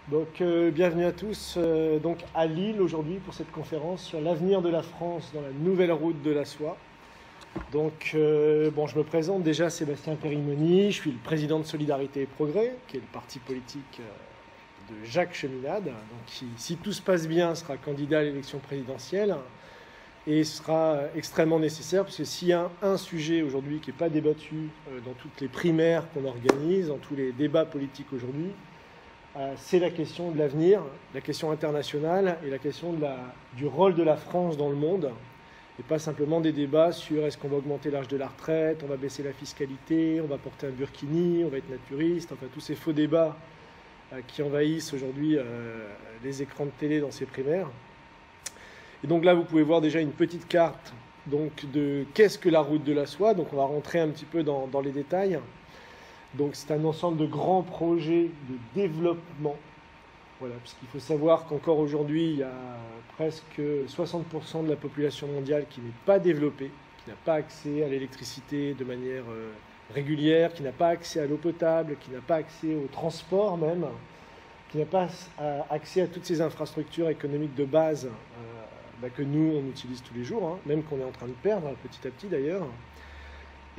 Bienvenue à tous donc à Lille aujourd'hui pour cette conférence sur l'avenir de la France dans la nouvelle route de la soie. Je me présente déjà, Sébastien Périmoni, je suis le président de Solidarité et Progrès, qui est le parti politique de Jacques Cheminade, donc qui, si tout se passe bien, sera candidat à l'élection présidentielle et sera extrêmement nécessaire, parce que s'il y a un sujet aujourd'hui qui n'est pas débattu dans toutes les primaires qu'on organise, dans tous les débats politiques aujourd'hui, c'est la question de l'avenir, la question internationale et la question du rôle de la France dans le monde, et pas simplement des débats sur est-ce qu'on va augmenter l'âge de la retraite, on va baisser la fiscalité, on va porter un burkini, on va être naturiste, enfin tous ces faux débats qui envahissent aujourd'hui les écrans de télé dans ces primaires. Et donc là, vous pouvez voir déjà une petite carte donc, de qu'est-ce que la route de la soie. Donc on va rentrer un petit peu dans les détails. Donc c'est un ensemble de grands projets de développement. Voilà, puisqu'il faut savoir qu'encore aujourd'hui, il y a presque 60% de la population mondiale qui n'est pas développée, qui n'a pas accès à l'électricité de manière régulière, qui n'a pas accès à l'eau potable, qui n'a pas accès au transport même, qui n'a pas accès à toutes ces infrastructures économiques de base que nous, on utilise tous les jours, même qu'on est en train de perdre petit à petit d'ailleurs.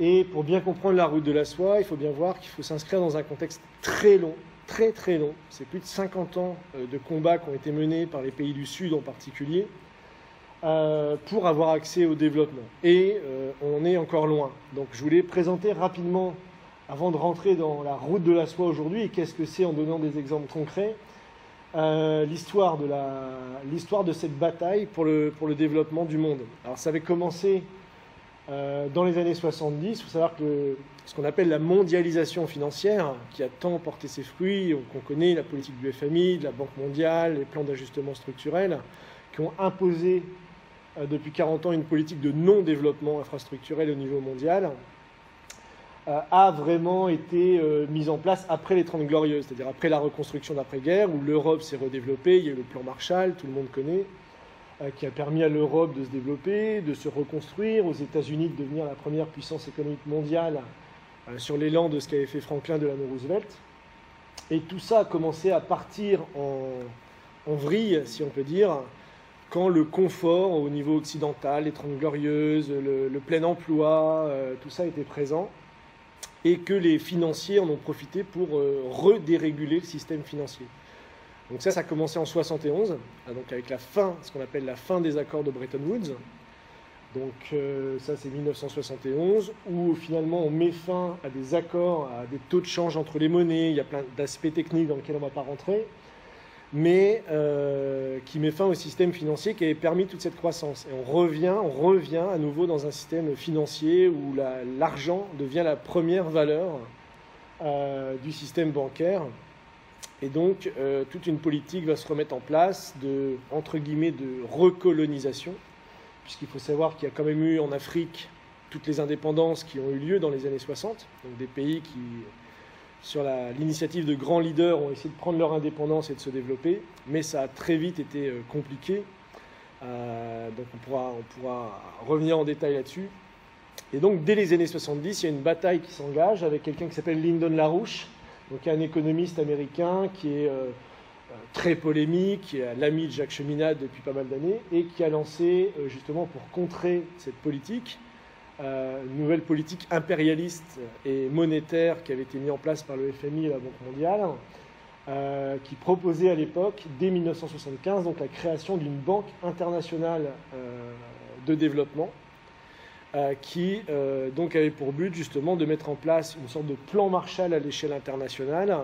Et pour bien comprendre la route de la soie, il faut bien voir qu'il faut s'inscrire dans un contexte très long, très très long. C'est plus de 50 ans de combats qui ont été menés par les pays du Sud en particulier pour avoir accès au développement. Et on est encore loin. Donc je voulais présenter rapidement, avant de rentrer dans la route de la soie aujourd'hui, et qu'est-ce que c'est en donnant des exemples concrets, l'histoire de cette bataille pour le développement du monde. Alors ça avait commencé dans les années 70, il faut savoir que ce qu'on appelle la mondialisation financière, qui a tant porté ses fruits, qu'on connaît la politique du FMI, de la Banque mondiale, les plans d'ajustement structurel, qui ont imposé depuis 40 ans une politique de non-développement infrastructurel au niveau mondial, a vraiment été mise en place après les 30 Glorieuses, c'est-à-dire après la reconstruction d'après-guerre, où l'Europe s'est redéveloppée, il y a eu le plan Marshall, tout le monde connaît, qui a permis à l'Europe de se développer, de se reconstruire, aux États-Unis de devenir la première puissance économique mondiale sur l'élan de ce qu'avait fait Franklin Delano Roosevelt. Et tout ça a commencé à partir en vrille, si on peut dire, quand le confort au niveau occidental, les 30 Glorieuses, le plein emploi, tout ça était présent, et que les financiers en ont profité pour redéréguler le système financier. Donc ça a commencé en 71, donc avec la fin, ce qu'on appelle la fin des accords de Bretton Woods. Donc ça c'est 1971, où finalement on met fin à des accords, à des taux de change entre les monnaies. Il y a plein d'aspects techniques dans lesquels on ne va pas rentrer, mais qui met fin au système financier qui avait permis toute cette croissance. Et on revient à nouveau dans un système financier où l'argent devient la première valeur du système bancaire. Et donc, toute une politique va se remettre en place entre guillemets, de recolonisation, puisqu'il faut savoir qu'il y a quand même eu en Afrique toutes les indépendances qui ont eu lieu dans les années 60, donc des pays qui, sur l'initiative de grands leaders, ont essayé de prendre leur indépendance et de se développer, mais ça a très vite été compliqué. Donc on pourra revenir en détail là-dessus. Et donc, dès les années 70, il y a une bataille qui s'engage avec quelqu'un qui s'appelle Lyndon LaRouche, donc un économiste américain qui est très polémique, qui est l'ami de Jacques Cheminade depuis pas mal d'années, et qui a lancé, justement pour contrer cette politique, une nouvelle politique impérialiste et monétaire qui avait été mise en place par le FMI et la Banque mondiale, qui proposait à l'époque, dès 1975, donc la création d'une banque internationale de développement, qui donc avait pour but justement de mettre en place une sorte de plan Marshall à l'échelle internationale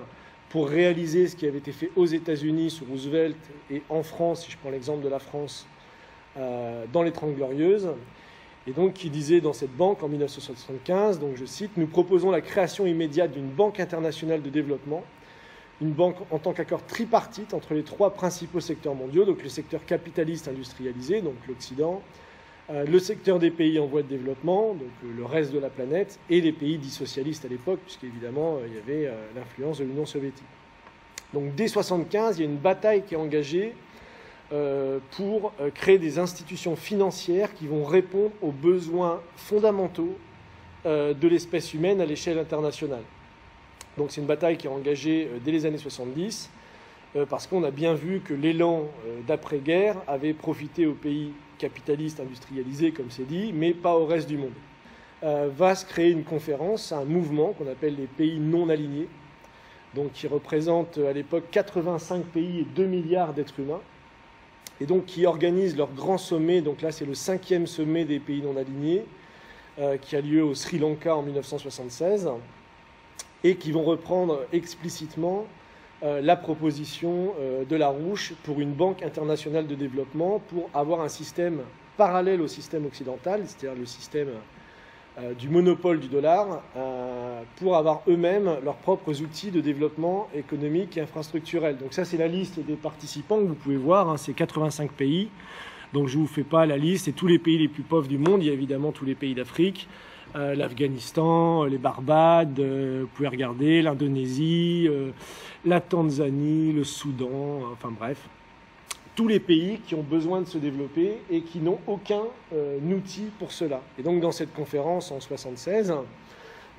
pour réaliser ce qui avait été fait aux États-Unis sous Roosevelt et en France, si je prends l'exemple de la France, dans les 30 Glorieuses. Et donc qui disait dans cette banque en 1975, donc je cite, « Nous proposons la création immédiate d'une banque internationale de développement, une banque en tant qu'accord tripartite entre les trois principaux secteurs mondiaux, donc le secteur capitaliste industrialisé, donc l'Occident, le secteur des pays en voie de développement, donc le reste de la planète, et les pays dits socialistes à l'époque, puisqu'évidemment il y avait l'influence de l'Union soviétique. Donc dès 1975, il y a une bataille qui est engagée pour créer des institutions financières qui vont répondre aux besoins fondamentaux de l'espèce humaine à l'échelle internationale. Donc c'est une bataille qui est engagée dès les années 70 parce qu'on a bien vu que l'élan d'après-guerre avait profité aux pays capitalistes industrialisés, comme c'est dit, mais pas au reste du monde. Va se créer une conférence, un mouvement qu'on appelle les pays non alignés, donc qui représente à l'époque 85 pays et 2 milliards d'êtres humains, et donc qui organisent leur grand sommet, donc là c'est le 5e sommet des pays non alignés, qui a lieu au Sri Lanka en 1976, et qui vont reprendre explicitement la proposition de Larouche pour une banque internationale de développement pour avoir un système parallèle au système occidental, c'est-à-dire le système du monopole du dollar, pour avoir eux-mêmes leurs propres outils de développement économique et infrastructurel. Donc ça, c'est la liste des participants que vous pouvez voir, hein, c'est 85 pays. Donc je ne vous fais pas la liste, c'est tous les pays les plus pauvres du monde, il y a évidemment tous les pays d'Afrique, l'Afghanistan, les Barbades, vous pouvez regarder, l'Indonésie, la Tanzanie, le Soudan, enfin bref. Tous les pays qui ont besoin de se développer et qui n'ont aucun outil pour cela. Et donc dans cette conférence en 1976,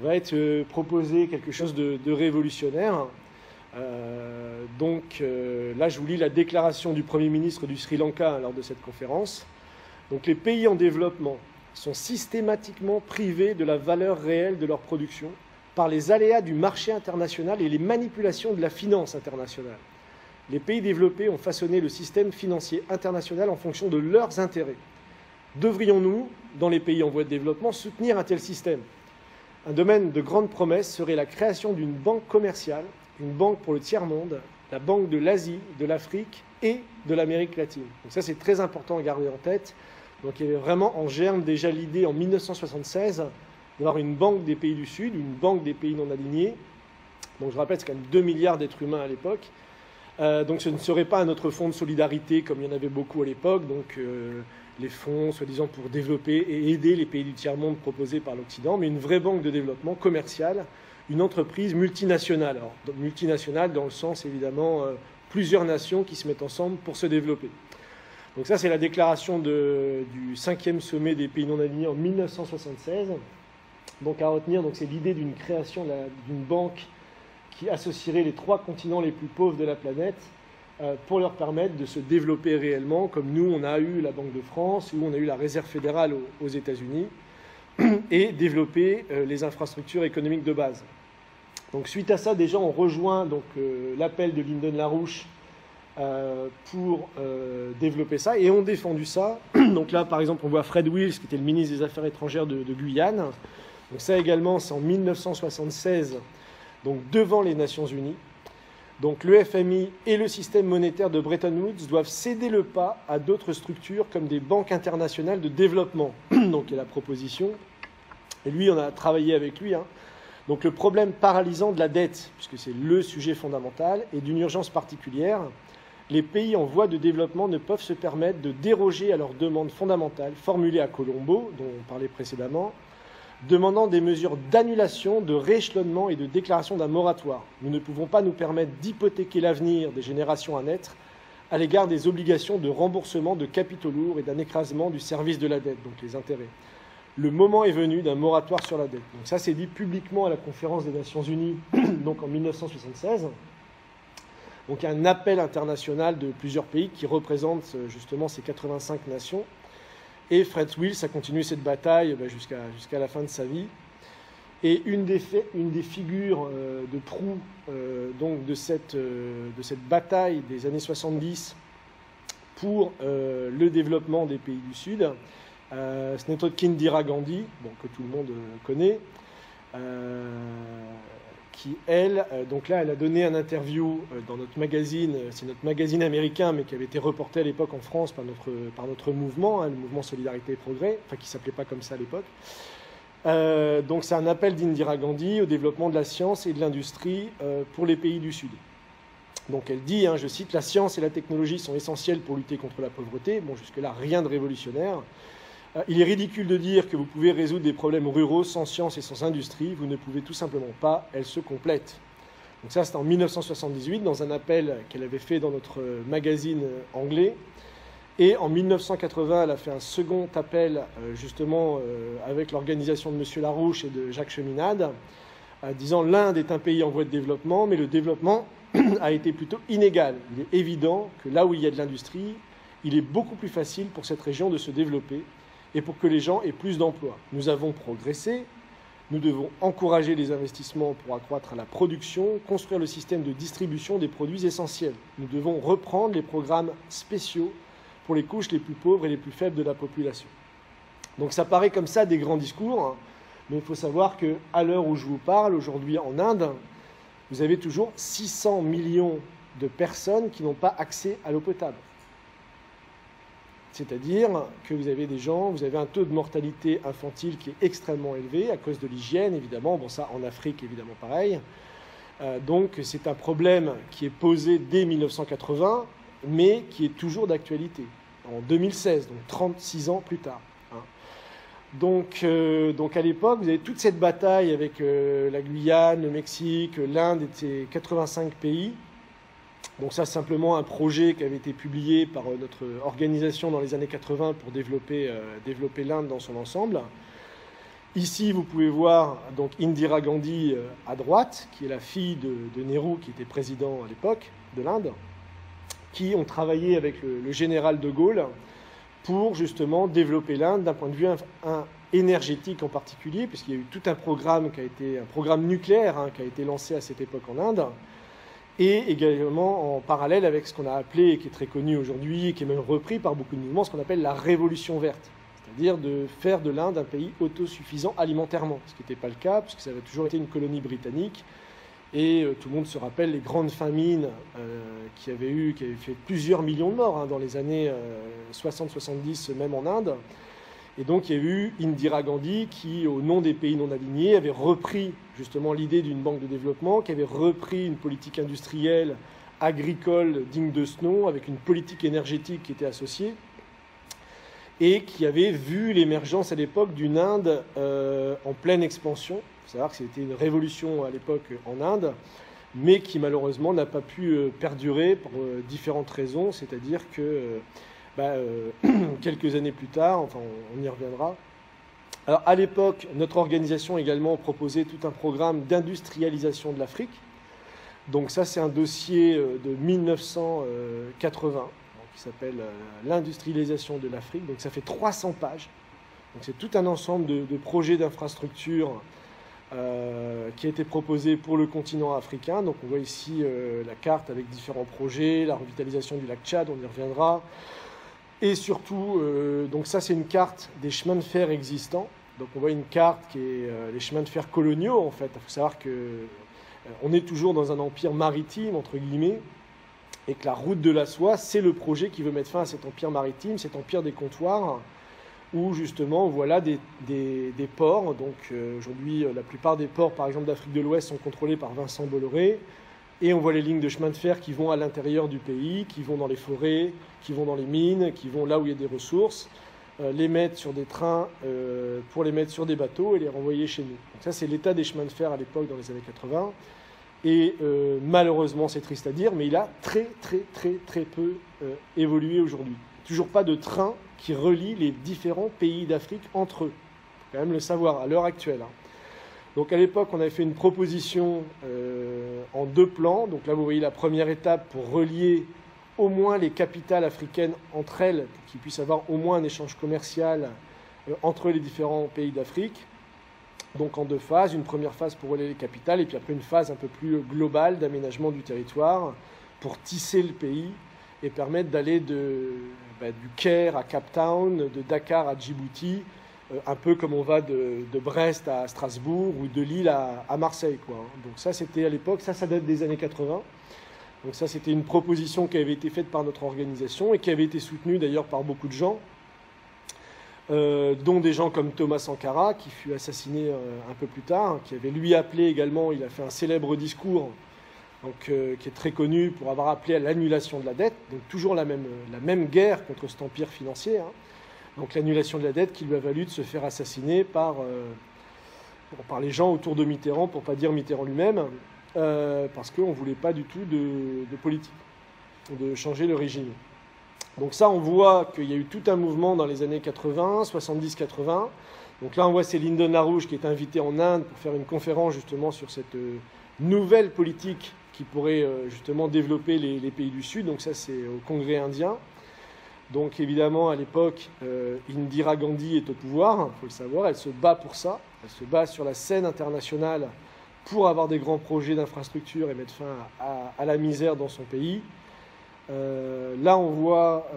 va être proposé quelque chose de révolutionnaire. Là, je vous lis la déclaration du Premier ministre du Sri Lanka lors de cette conférence. Donc les pays en développement sont systématiquement privés de la valeur réelle de leur production par les aléas du marché international et les manipulations de la finance internationale. Les pays développés ont façonné le système financier international en fonction de leurs intérêts. Devrions-nous, dans les pays en voie de développement, soutenir un tel système ? Un domaine de grande promesse serait la création d'une banque commerciale, une banque pour le tiers-monde, la banque de l'Asie, de l'Afrique et de l'Amérique latine. Donc ça, c'est très important à garder en tête. Donc il y avait vraiment en germe déjà l'idée en 1976 d'avoir une banque des pays du Sud, une banque des pays non alignés. Donc je rappelle, c'est quand même 2 milliards d'êtres humains à l'époque. Donc ce ne serait pas un autre fonds de solidarité comme il y en avait beaucoup à l'époque, donc les fonds soi-disant pour développer et aider les pays du tiers-monde proposés par l'Occident, mais une vraie banque de développement commerciale, une entreprise multinationale. Alors, multinationale dans le sens évidemment plusieurs nations qui se mettent ensemble pour se développer. Donc ça c'est la déclaration du 5e sommet des pays non alignés en 1976. Donc à retenir, c'est l'idée d'une création d'une banque qui associerait les 3 continents les plus pauvres de la planète pour leur permettre de se développer réellement, comme nous, on a eu la Banque de France, ou on a eu la Réserve fédérale aux États-Unis, et développer les infrastructures économiques de base. Donc suite à ça, des gens ont rejoint l'appel de Lyndon LaRouche pour développer ça, et ont défendu ça. Donc là, par exemple, on voit Fred Wills, qui était le ministre des Affaires étrangères de Guyane. Donc ça également, c'est en 1976, donc devant les Nations Unies. Donc le FMI et le système monétaire de Bretton Woods doivent céder le pas à d'autres structures comme des banques internationales de développement. Donc il y a la proposition. Et lui, on a travaillé avec lui. Donc le problème paralysant de la dette, puisque c'est le sujet fondamental, et d'une urgence particulière, les pays en voie de développement ne peuvent se permettre de déroger à leurs demandes fondamentales formulées à Colombo, dont on parlait précédemment, demandant des mesures d'annulation, de rééchelonnement et de déclaration d'un moratoire. Nous ne pouvons pas nous permettre d'hypothéquer l'avenir des générations à naître à l'égard des obligations de remboursement de capitaux lourds et d'un écrasement du service de la dette, donc les intérêts. Le moment est venu d'un moratoire sur la dette. Donc ça, c'est dit publiquement à la conférence des Nations Unies, donc en 1976. Donc il y a un appel international de plusieurs pays qui représentent justement ces 85 nations. Et Fred Wills a continué cette bataille jusqu'à la fin de sa vie. Et une des figures de proue de cette bataille des années 70 pour le développement des pays du Sud, ce n'est autre qu'Indira Gandhi, que tout le monde connaît, qui, elle, donc là, elle a donné un interview dans notre magazine, c'est notre magazine américain, mais qui avait été reporté à l'époque en France par notre mouvement, le mouvement Solidarité et Progrès, qui ne s'appelait pas comme ça à l'époque. Donc c'est un appel d'Indira Gandhi au développement de la science et de l'industrie pour les pays du Sud. Donc elle dit, je cite, « La science et la technologie sont essentielles pour lutter contre la pauvreté. » Bon, jusque-là, rien de révolutionnaire. Il est ridicule de dire que vous pouvez résoudre des problèmes ruraux sans science et sans industrie. Vous ne pouvez tout simplement pas. Elles se complètent. Donc ça, c'était en 1978, dans un appel qu'elle avait fait dans notre magazine anglais. Et en 1980, elle a fait un second appel, justement, avec l'organisation de M. Larouche et de Jacques Cheminade, disant « L'Inde est un pays en voie de développement, mais le développement a été plutôt inégal. Il est évident que là où il y a de l'industrie, il est beaucoup plus facile pour cette région de se développer et pour que les gens aient plus d'emplois. Nous avons progressé, nous devons encourager les investissements pour accroître la production, construire le système de distribution des produits essentiels. Nous devons reprendre les programmes spéciaux pour les couches les plus pauvres et les plus faibles de la population. Donc ça paraît comme ça des grands discours, hein, mais il faut savoir qu'à l'heure où je vous parle, aujourd'hui en Inde, vous avez toujours 600 millions de personnes qui n'ont pas accès à l'eau potable. C'est-à-dire que vous avez des gens, vous avez un taux de mortalité infantile qui est extrêmement élevé à cause de l'hygiène, évidemment. Bon, ça, en Afrique, évidemment, pareil. Donc, c'est un problème qui est posé dès 1980, mais qui est toujours d'actualité, en 2016, donc 36 ans plus tard. Donc à l'époque, vous avez toute cette bataille avec la Guyane, le Mexique, l'Inde et ces 85 pays. Donc ça, c'est simplement un projet qui avait été publié par notre organisation dans les années 80 pour développer l'Inde dans son ensemble. Ici, vous pouvez voir donc Indira Gandhi à droite, qui est la fille de Nehru, qui était président à l'époque de l'Inde, qui ont travaillé avec le général de Gaulle pour justement développer l'Inde d'un point de vue énergétique en particulier, puisqu'il y a eu tout un programme un programme nucléaire qui a été lancé à cette époque en Inde, et également en parallèle avec ce qu'on a appelé, et qui est très connu aujourd'hui, et qui est même repris par beaucoup de mouvements, ce qu'on appelle la révolution verte, c'est-à-dire de faire de l'Inde un pays autosuffisant alimentairement, ce qui n'était pas le cas, puisque ça avait toujours été une colonie britannique, et tout le monde se rappelle les grandes famines qui avaient fait plusieurs millions de morts dans les années 60-70, même en Inde. Et donc il y a eu Indira Gandhi qui, au nom des pays non alignés, avait repris justement l'idée d'une banque de développement, qui avait repris une politique industrielle, agricole, digne de ce nom, avec une politique énergétique qui était associée, et qui avait vu l'émergence à l'époque d'une Inde en pleine expansion. Il faut savoir que c'était une révolution à l'époque en Inde, mais qui malheureusement n'a pas pu perdurer pour différentes raisons, c'est-à-dire que quelques années plus tard, enfin on y reviendra. Alors à l'époque, notre organisation également proposait tout un programme d'industrialisation de l'Afrique. Donc ça c'est un dossier de 1980 qui s'appelle l'industrialisation de l'Afrique. Donc ça fait 300 pages. Donc c'est tout un ensemble de projets d'infrastructures qui a été proposé pour le continent africain. Donc on voit ici la carte avec différents projets, la revitalisation du lac Tchad, on y reviendra. Et surtout, donc ça c'est une carte des chemins de fer existants. Donc on voit une carte qui est les chemins de fer coloniaux en fait. Il faut savoir qu'on est toujours dans un empire maritime, entre guillemets, et que la route de la soie, c'est le projet qui veut mettre fin à cet empire maritime, cet empire des comptoirs, où justement, voilà des ports. Donc aujourd'hui, la plupart des ports, par exemple d'Afrique de l'Ouest, sont contrôlés par Vincent Bolloré. Et on voit les lignes de chemin de fer qui vont à l'intérieur du pays, qui vont dans les forêts, qui vont dans les mines, qui vont là où il y a des ressources, les mettre sur des trains pour les mettre sur des bateaux et les renvoyer chez nous. Donc ça, c'est l'état des chemins de fer à l'époque, dans les années 80. Et malheureusement, c'est triste à dire, mais il a très peu évolué aujourd'hui. Toujours pas de train qui relie les différents pays d'Afrique entre eux. Il faut quand même le savoir à l'heure actuelle. Donc à l'époque, on avait fait une proposition en 2 plans. Donc là, vous voyez la première étape pour relier au moins les capitales africaines entre elles, pour qu'ils puissent avoir au moins un échange commercial entre les différents pays d'Afrique. Donc en 2 phases, une première phase pour relier les capitales, et puis après une phase un peu plus globale d'aménagement du territoire pour tisser le pays et permettre d'aller du Caire à Cape Town, de Dakar à Djibouti, un peu comme on va de Brest à Strasbourg ou de Lille à Marseille, quoi. Donc ça, c'était à l'époque, ça date des années 80. Donc ça, c'était une proposition qui avait été faite par notre organisation et qui avait été soutenue d'ailleurs par beaucoup de gens, dont des gens comme Thomas Sankara, qui fut assassiné un peu plus tard, qui avait lui appelé également, il a fait un célèbre discours, donc, qui est très connu pour avoir appelé à l'annulation de la dette, donc toujours la même guerre contre cet empire financier, Donc l'annulation de la dette qui lui a valu de se faire assassiner par les gens autour de Mitterrand, pour ne pas dire Mitterrand lui-même, parce qu'on ne voulait pas du tout de politique, de changer le régime. Donc ça, on voit qu'il y a eu tout un mouvement dans les années 80, 70-80. Donc là, on voit c'est Lyndon LaRouche qui est invité en Inde pour faire une conférence justement sur cette nouvelle politique qui pourrait justement développer les pays du Sud. Donc ça, c'est au Congrès indien. Donc évidemment, à l'époque, Indira Gandhi est au pouvoir, il faut le savoir, elle se bat pour ça. Elle se bat sur la scène internationale pour avoir des grands projets d'infrastructure et mettre fin à la misère dans son pays. Là, on voit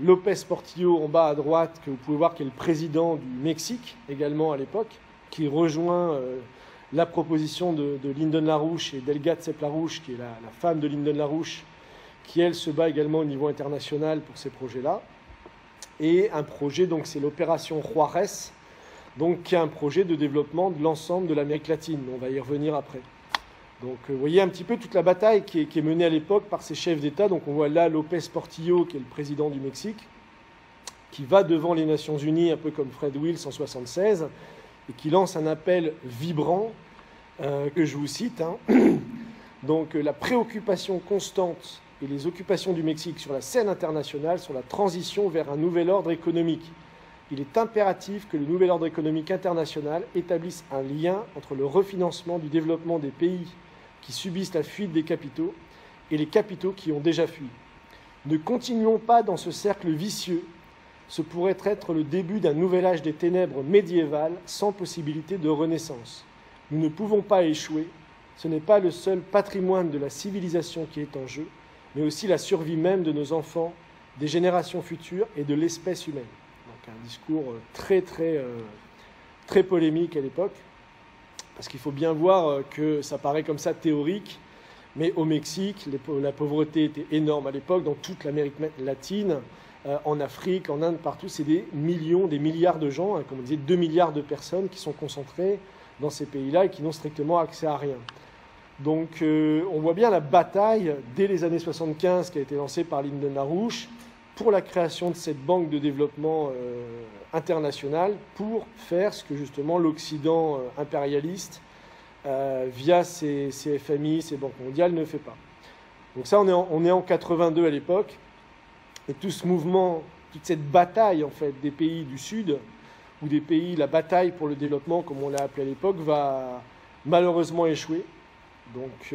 López Portillo en bas à droite, que vous pouvez voir qui est le président du Mexique, également à l'époque, qui rejoint la proposition de Lyndon LaRouche et d'Helga Tsepp-LaRouche, qui est la femme de Lyndon LaRouche, qui, elle, se bat également au niveau international pour ces projets-là. Et un projet, donc c'est l'opération Juárez, donc qui est un projet de développement de l'ensemble de l'Amérique latine. On va y revenir après. Donc vous voyez un petit peu toute la bataille qui est menée à l'époque par ces chefs d'État. Donc on voit là López Portillo, qui est le président du Mexique, qui va devant les Nations Unies, un peu comme Fred Wills en 1976, et qui lance un appel vibrant, que je vous cite. Donc la préoccupation constante et les occupations du Mexique sur la scène internationale sur la transition vers un nouvel ordre économique. Il est impératif que le nouvel ordre économique international établisse un lien entre le refinancement du développement des pays qui subissent la fuite des capitaux et les capitaux qui ont déjà fui. Ne continuons pas dans ce cercle vicieux. Ce pourrait être le début d'un nouvel âge des ténèbres médiévales sans possibilité de renaissance. Nous ne pouvons pas échouer. Ce n'est pas le seul patrimoine de la civilisation qui est en jeu, mais aussi la survie même de nos enfants, des générations futures et de l'espèce humaine. Donc un discours très polémique à l'époque, parce qu'il faut bien voir que ça paraît comme ça théorique, mais au Mexique, la pauvreté était énorme à l'époque, dans toute l'Amérique latine, en Afrique, en Inde, partout, c'est des millions, des milliards de gens, comme on disait, 2 milliards de personnes qui sont concentrées dans ces pays-là et qui n'ont strictement accès à rien. Donc on voit bien la bataille dès les années 75 qui a été lancée par Lyndon LaRouche pour la création de cette banque de développement internationale pour faire ce que justement l'Occident impérialiste via ses FMI, ses banques mondiales ne fait pas. Donc ça on est en 82 à l'époque et tout ce mouvement, toute cette bataille en fait des pays du Sud ou des pays, la bataille pour le développement comme on l'a appelé à l'époque va malheureusement échouer. Donc,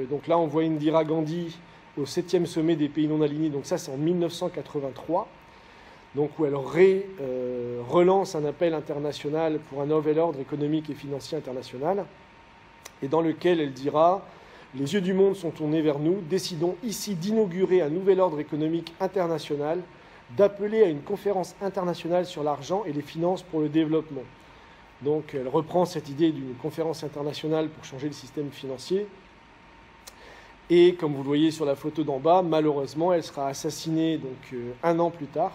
donc là, on voit Indira Gandhi au 7e sommet des pays non alignés. Donc ça, c'est en 1983. Donc où elle relance un appel international pour un nouvel ordre économique et financier international. Et dans lequel elle dira « Les yeux du monde sont tournés vers nous. Décidons ici d'inaugurer un nouvel ordre économique international, d'appeler à une conférence internationale sur l'argent et les finances pour le développement. » Donc elle reprend cette idée d'une conférence internationale pour changer le système financier. Et comme vous le voyez sur la photo d'en bas, malheureusement, elle sera assassinée donc, un an plus tard,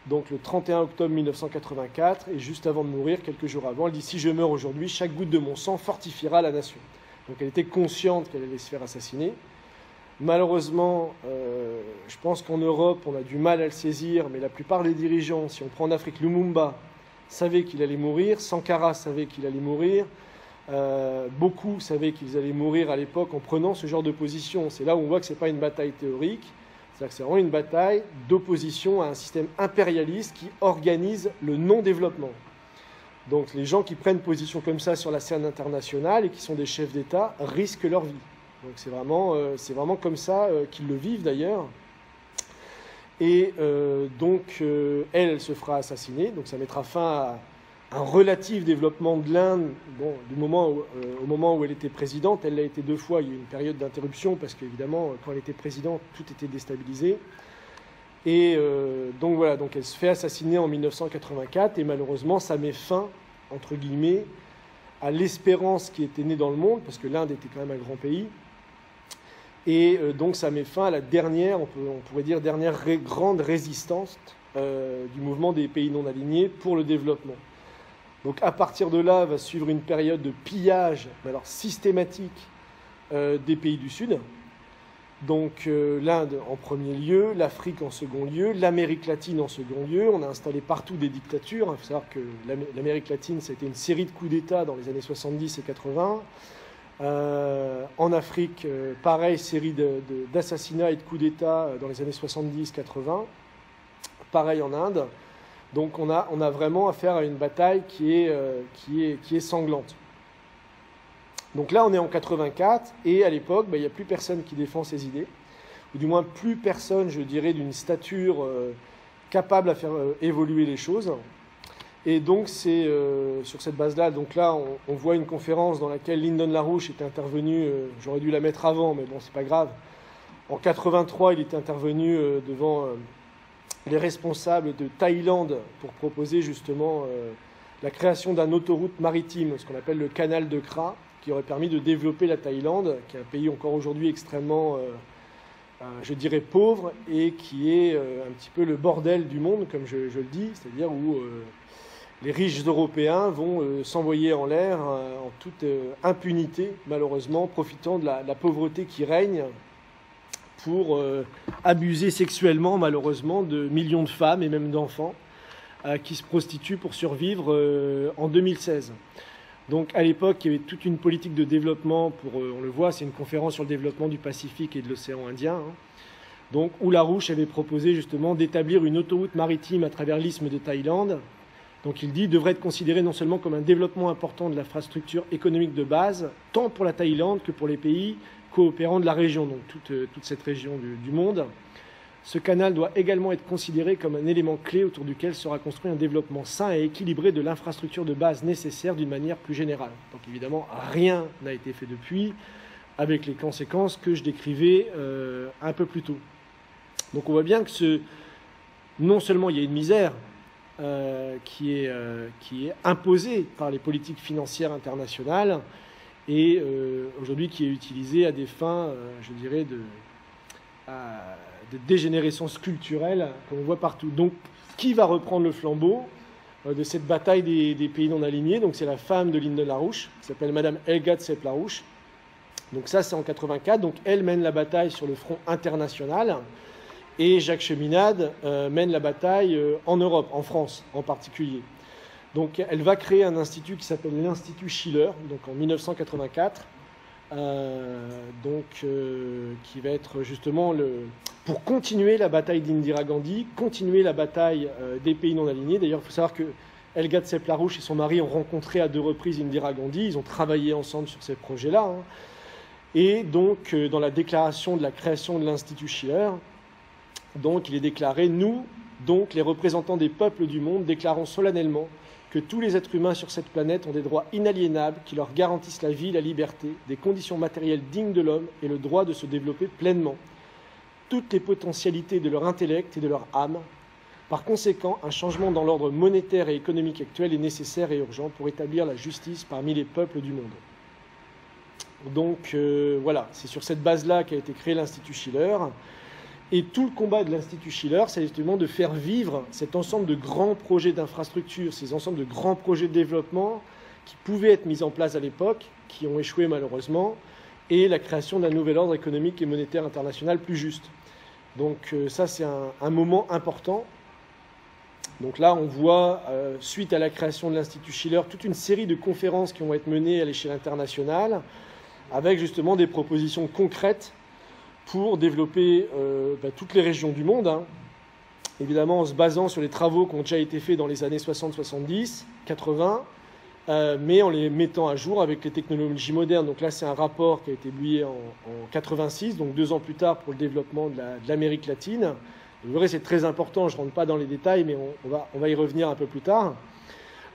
donc le 31 octobre 1984, et juste avant de mourir, quelques jours avant, elle dit « Si je meurs aujourd'hui, chaque goutte de mon sang fortifiera la nation ». Donc elle était consciente qu'elle allait se faire assassiner. Malheureusement, je pense qu'en Europe, on a du mal à le saisir, mais la plupart des dirigeants, si on prend en Afrique Lumumba, savaient qu'il allait mourir, Sankara savait qu'il allait mourir, beaucoup savaient qu'ils allaient mourir à l'époque en prenant ce genre de position. C'est là où on voit que ce n'est pas une bataille théorique, c'est-à-dire que c'est vraiment une bataille d'opposition à un système impérialiste qui organise le non-développement. Donc les gens qui prennent position comme ça sur la scène internationale et qui sont des chefs d'État risquent leur vie. Donc c'est vraiment comme ça qu'ils le vivent d'ailleurs. Et donc, elle se fera assassiner. Donc, ça mettra fin à un relatif développement de l'Inde. Bon, au moment où elle était présidente, elle l'a été 2 fois. Il y a eu une période d'interruption parce qu'évidemment, quand elle était présidente, tout était déstabilisé. Et donc, voilà. Donc, elle se fait assassiner en 1984. Et malheureusement, ça met fin, entre guillemets, à l'espérance qui était née dans le monde, parce que l'Inde était quand même un grand pays. Et donc ça met fin à la dernière, on pourrait dire, dernière grande résistance du mouvement des pays non alignés pour le développement. Donc à partir de là, va suivre une période de pillage, alors systématique, des pays du Sud. Donc l'Inde en premier lieu, l'Afrique en second lieu, l'Amérique latine en second lieu. On a installé partout des dictatures. Il faut savoir que l'Amérique latine, ça a été une série de coups d'État dans les années 70 et 80. En Afrique, pareil, série d'assassinats et de coups d'État dans les années 70-80. Pareil en Inde. Donc on a vraiment affaire à une bataille qui est sanglante. Donc là, on est en 84, et à l'époque, il n'y a plus personne qui défend ces idées, ou du moins plus personne, je dirais, d'une stature capable à faire évoluer les choses. Et donc c'est sur cette base-là, donc là on voit une conférence dans laquelle Lyndon LaRouche était intervenu, j'aurais dû la mettre avant, mais bon c'est pas grave. En 83, il était intervenu devant les responsables de Thaïlande pour proposer justement la création d'un autoroute maritime, ce qu'on appelle le canal de Kra, qui aurait permis de développer la Thaïlande, qui est un pays encore aujourd'hui extrêmement, je dirais, pauvre, et qui est un petit peu le bordel du monde, comme je le dis, c'est-à-dire où les riches Européens vont s'envoyer en l'air en toute impunité, malheureusement, profitant de la pauvreté qui règne pour abuser sexuellement, malheureusement, de millions de femmes et même d'enfants qui se prostituent pour survivre en 2016. Donc à l'époque, il y avait toute une politique de développement pour, on le voit, c'est une conférence sur le développement du Pacifique et de l'océan Indien, donc où LaRouche avait proposé justement d'établir une autoroute maritime à travers l'isthme de Thaïlande. Donc il dit devrait être considéré non seulement comme un développement important de l'infrastructure économique de base, tant pour la Thaïlande que pour les pays coopérants de la région, donc toute cette région du monde. Ce canal doit également être considéré comme un élément clé autour duquel sera construit un développement sain et équilibré de l'infrastructure de base nécessaire d'une manière plus générale. Donc évidemment, rien n'a été fait depuis, avec les conséquences que je décrivais un peu plus tôt. Donc on voit bien que non seulement il y a une misère qui est imposée par les politiques financières internationales et aujourd'hui qui est utilisée à des fins, je dirais, de dégénérescence culturelle qu'on voit partout. Donc, qui va reprendre le flambeau de cette bataille des pays non alignés? Donc, c'est la femme de Lyndon LaRouche, qui s'appelle Madame Helga Tsep-LaRouche. Donc, ça, c'est en 84. Donc, elle mène la bataille sur le front international. Et Jacques Cheminade mène la bataille en Europe, en France en particulier. Donc, elle va créer un institut qui s'appelle l'Institut Schiller, donc en 1984. Qui va être justement pour continuer la bataille d'Indira Gandhi, continuer la bataille des pays non alignés. D'ailleurs, il faut savoir que Helga Tsep-LaRouche et son mari ont rencontré à 2 reprises Indira Gandhi, ils ont travaillé ensemble sur ces projets-là. Et donc, dans la déclaration de la création de l'Institut Schiller, donc, il est déclaré « Nous, donc les représentants des peuples du monde, déclarons solennellement que tous les êtres humains sur cette planète ont des droits inaliénables qui leur garantissent la vie, la liberté, des conditions matérielles dignes de l'homme et le droit de se développer pleinement, toutes les potentialités de leur intellect et de leur âme. Par conséquent, un changement dans l'ordre monétaire et économique actuel est nécessaire et urgent pour établir la justice parmi les peuples du monde. » Donc voilà, c'est sur cette base-là qu'a été créé l'Institut Schiller. Et tout le combat de l'Institut Schiller, c'est justement de faire vivre cet ensemble de grands projets d'infrastructures, ces ensembles de grands projets de développement qui pouvaient être mis en place à l'époque, qui ont échoué malheureusement, et la création d'un nouvel ordre économique et monétaire international plus juste. Donc ça, c'est un moment important. Donc là, on voit, suite à la création de l'Institut Schiller, toute une série de conférences qui vont être menées à l'échelle internationale, avec justement des propositions concrètes pour développer toutes les régions du monde, évidemment en se basant sur les travaux qui ont déjà été faits dans les années 60, 70, 80, mais en les mettant à jour avec les technologies modernes. Donc là, c'est un rapport qui a été publié en 86, donc 2 ans plus tard pour le développement de l'Amérique latine. Vous verrez, c'est très important, je ne rentre pas dans les détails, mais on va y revenir un peu plus tard.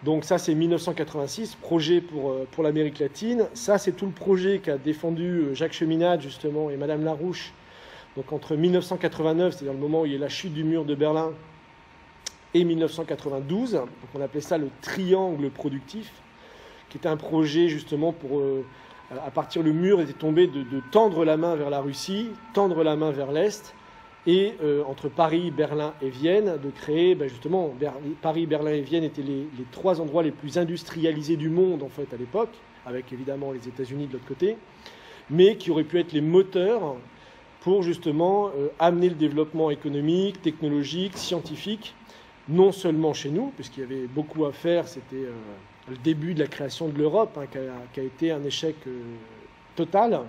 Donc ça, c'est 1986, projet pour l'Amérique latine. Ça, c'est tout le projet qu'a défendu Jacques Cheminade, justement, et Madame LaRouche. Donc entre 1989, c'est-à-dire le moment où il y a la chute du mur de Berlin, et 1992. Donc on appelait ça le triangle productif, qui était un projet, justement, pour, à partir du mur était tombé, de tendre la main vers la Russie, tendre la main vers l'Est, et entre Paris, Berlin et Vienne, de créer, justement, Paris, Berlin et Vienne étaient les 3 endroits les plus industrialisés du monde, en fait, à l'époque, avec évidemment les États-Unis de l'autre côté, mais qui auraient pu être les moteurs pour, justement, amener le développement économique, technologique, scientifique, non seulement chez nous, puisqu'il y avait beaucoup à faire, c'était le début de la création de l'Europe, qui a été un échec total.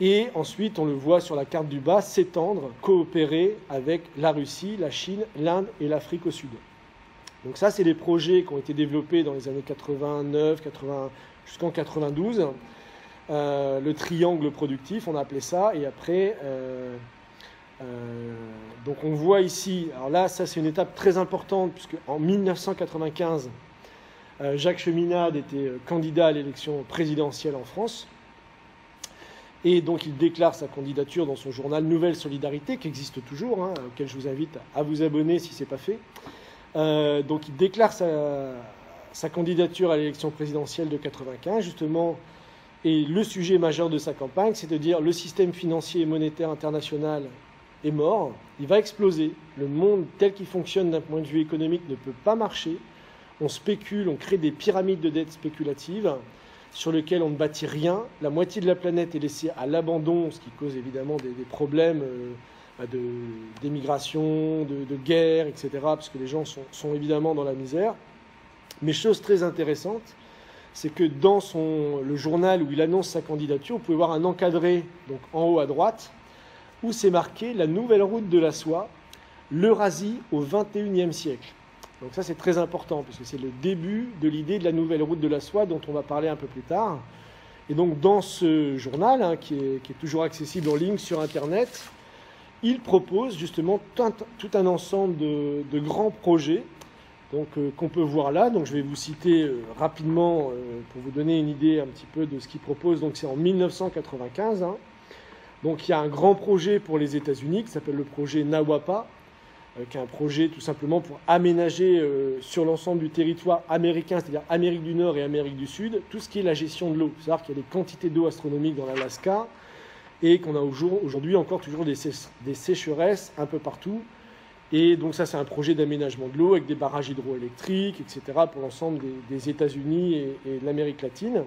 Et ensuite, on le voit sur la carte du bas, s'étendre, coopérer avec la Russie, la Chine, l'Inde et l'Afrique au sud. Donc ça, c'est des projets qui ont été développés dans les années 89, 80, jusqu'en 92. le triangle productif, on a appelé ça, et après, donc on voit ici, alors là, ça c'est une étape très importante, puisque en 1995, Jacques Cheminade était candidat à l'élection présidentielle en France, et donc il déclare sa candidature dans son journal Nouvelle Solidarité, qui existe toujours, auquel je vous invite à vous abonner si ce n'est pas fait. Donc il déclare sa candidature à l'élection présidentielle de 1995, justement. Et le sujet majeur de sa campagne, c'est de dire le système financier et monétaire international est mort, il va exploser. Le monde tel qu'il fonctionne d'un point de vue économique ne peut pas marcher. On spécule, on crée des pyramides de dettes spéculatives sur lesquelles on ne bâtit rien. La moitié de la planète est laissée à l'abandon, ce qui cause évidemment des problèmes d'émigration, de guerre, etc., parce que les gens sont évidemment dans la misère. Mais chose très intéressante, c'est que dans le journal où il annonce sa candidature, vous pouvez voir un encadré, donc en haut à droite, où c'est marqué « La nouvelle route de la soie, l'Eurasie au XXIe siècle ». Donc ça, c'est très important, puisque c'est le début de l'idée de la nouvelle route de la soie, dont on va parler un peu plus tard. Et donc dans ce journal, qui est toujours accessible en ligne sur Internet, il propose justement tout un ensemble de grands projets, donc qu'on peut voir là. Donc je vais vous citer rapidement pour vous donner une idée un petit peu de ce qu'il propose. Donc c'est en 1995. Donc il y a un grand projet pour les États-Unis qui s'appelle le projet NAWAPA, qui est un projet tout simplement pour aménager sur l'ensemble du territoire américain, c'est-à-dire Amérique du Nord et Amérique du Sud, tout ce qui est la gestion de l'eau. Il faut savoir qu'il y a des quantités d'eau astronomiques dans l'Alaska et qu'on a aujourd'hui encore toujours des sécheresses un peu partout. Et donc ça, c'est un projet d'aménagement de l'eau avec des barrages hydroélectriques, etc., pour l'ensemble des États-Unis et de l'Amérique latine.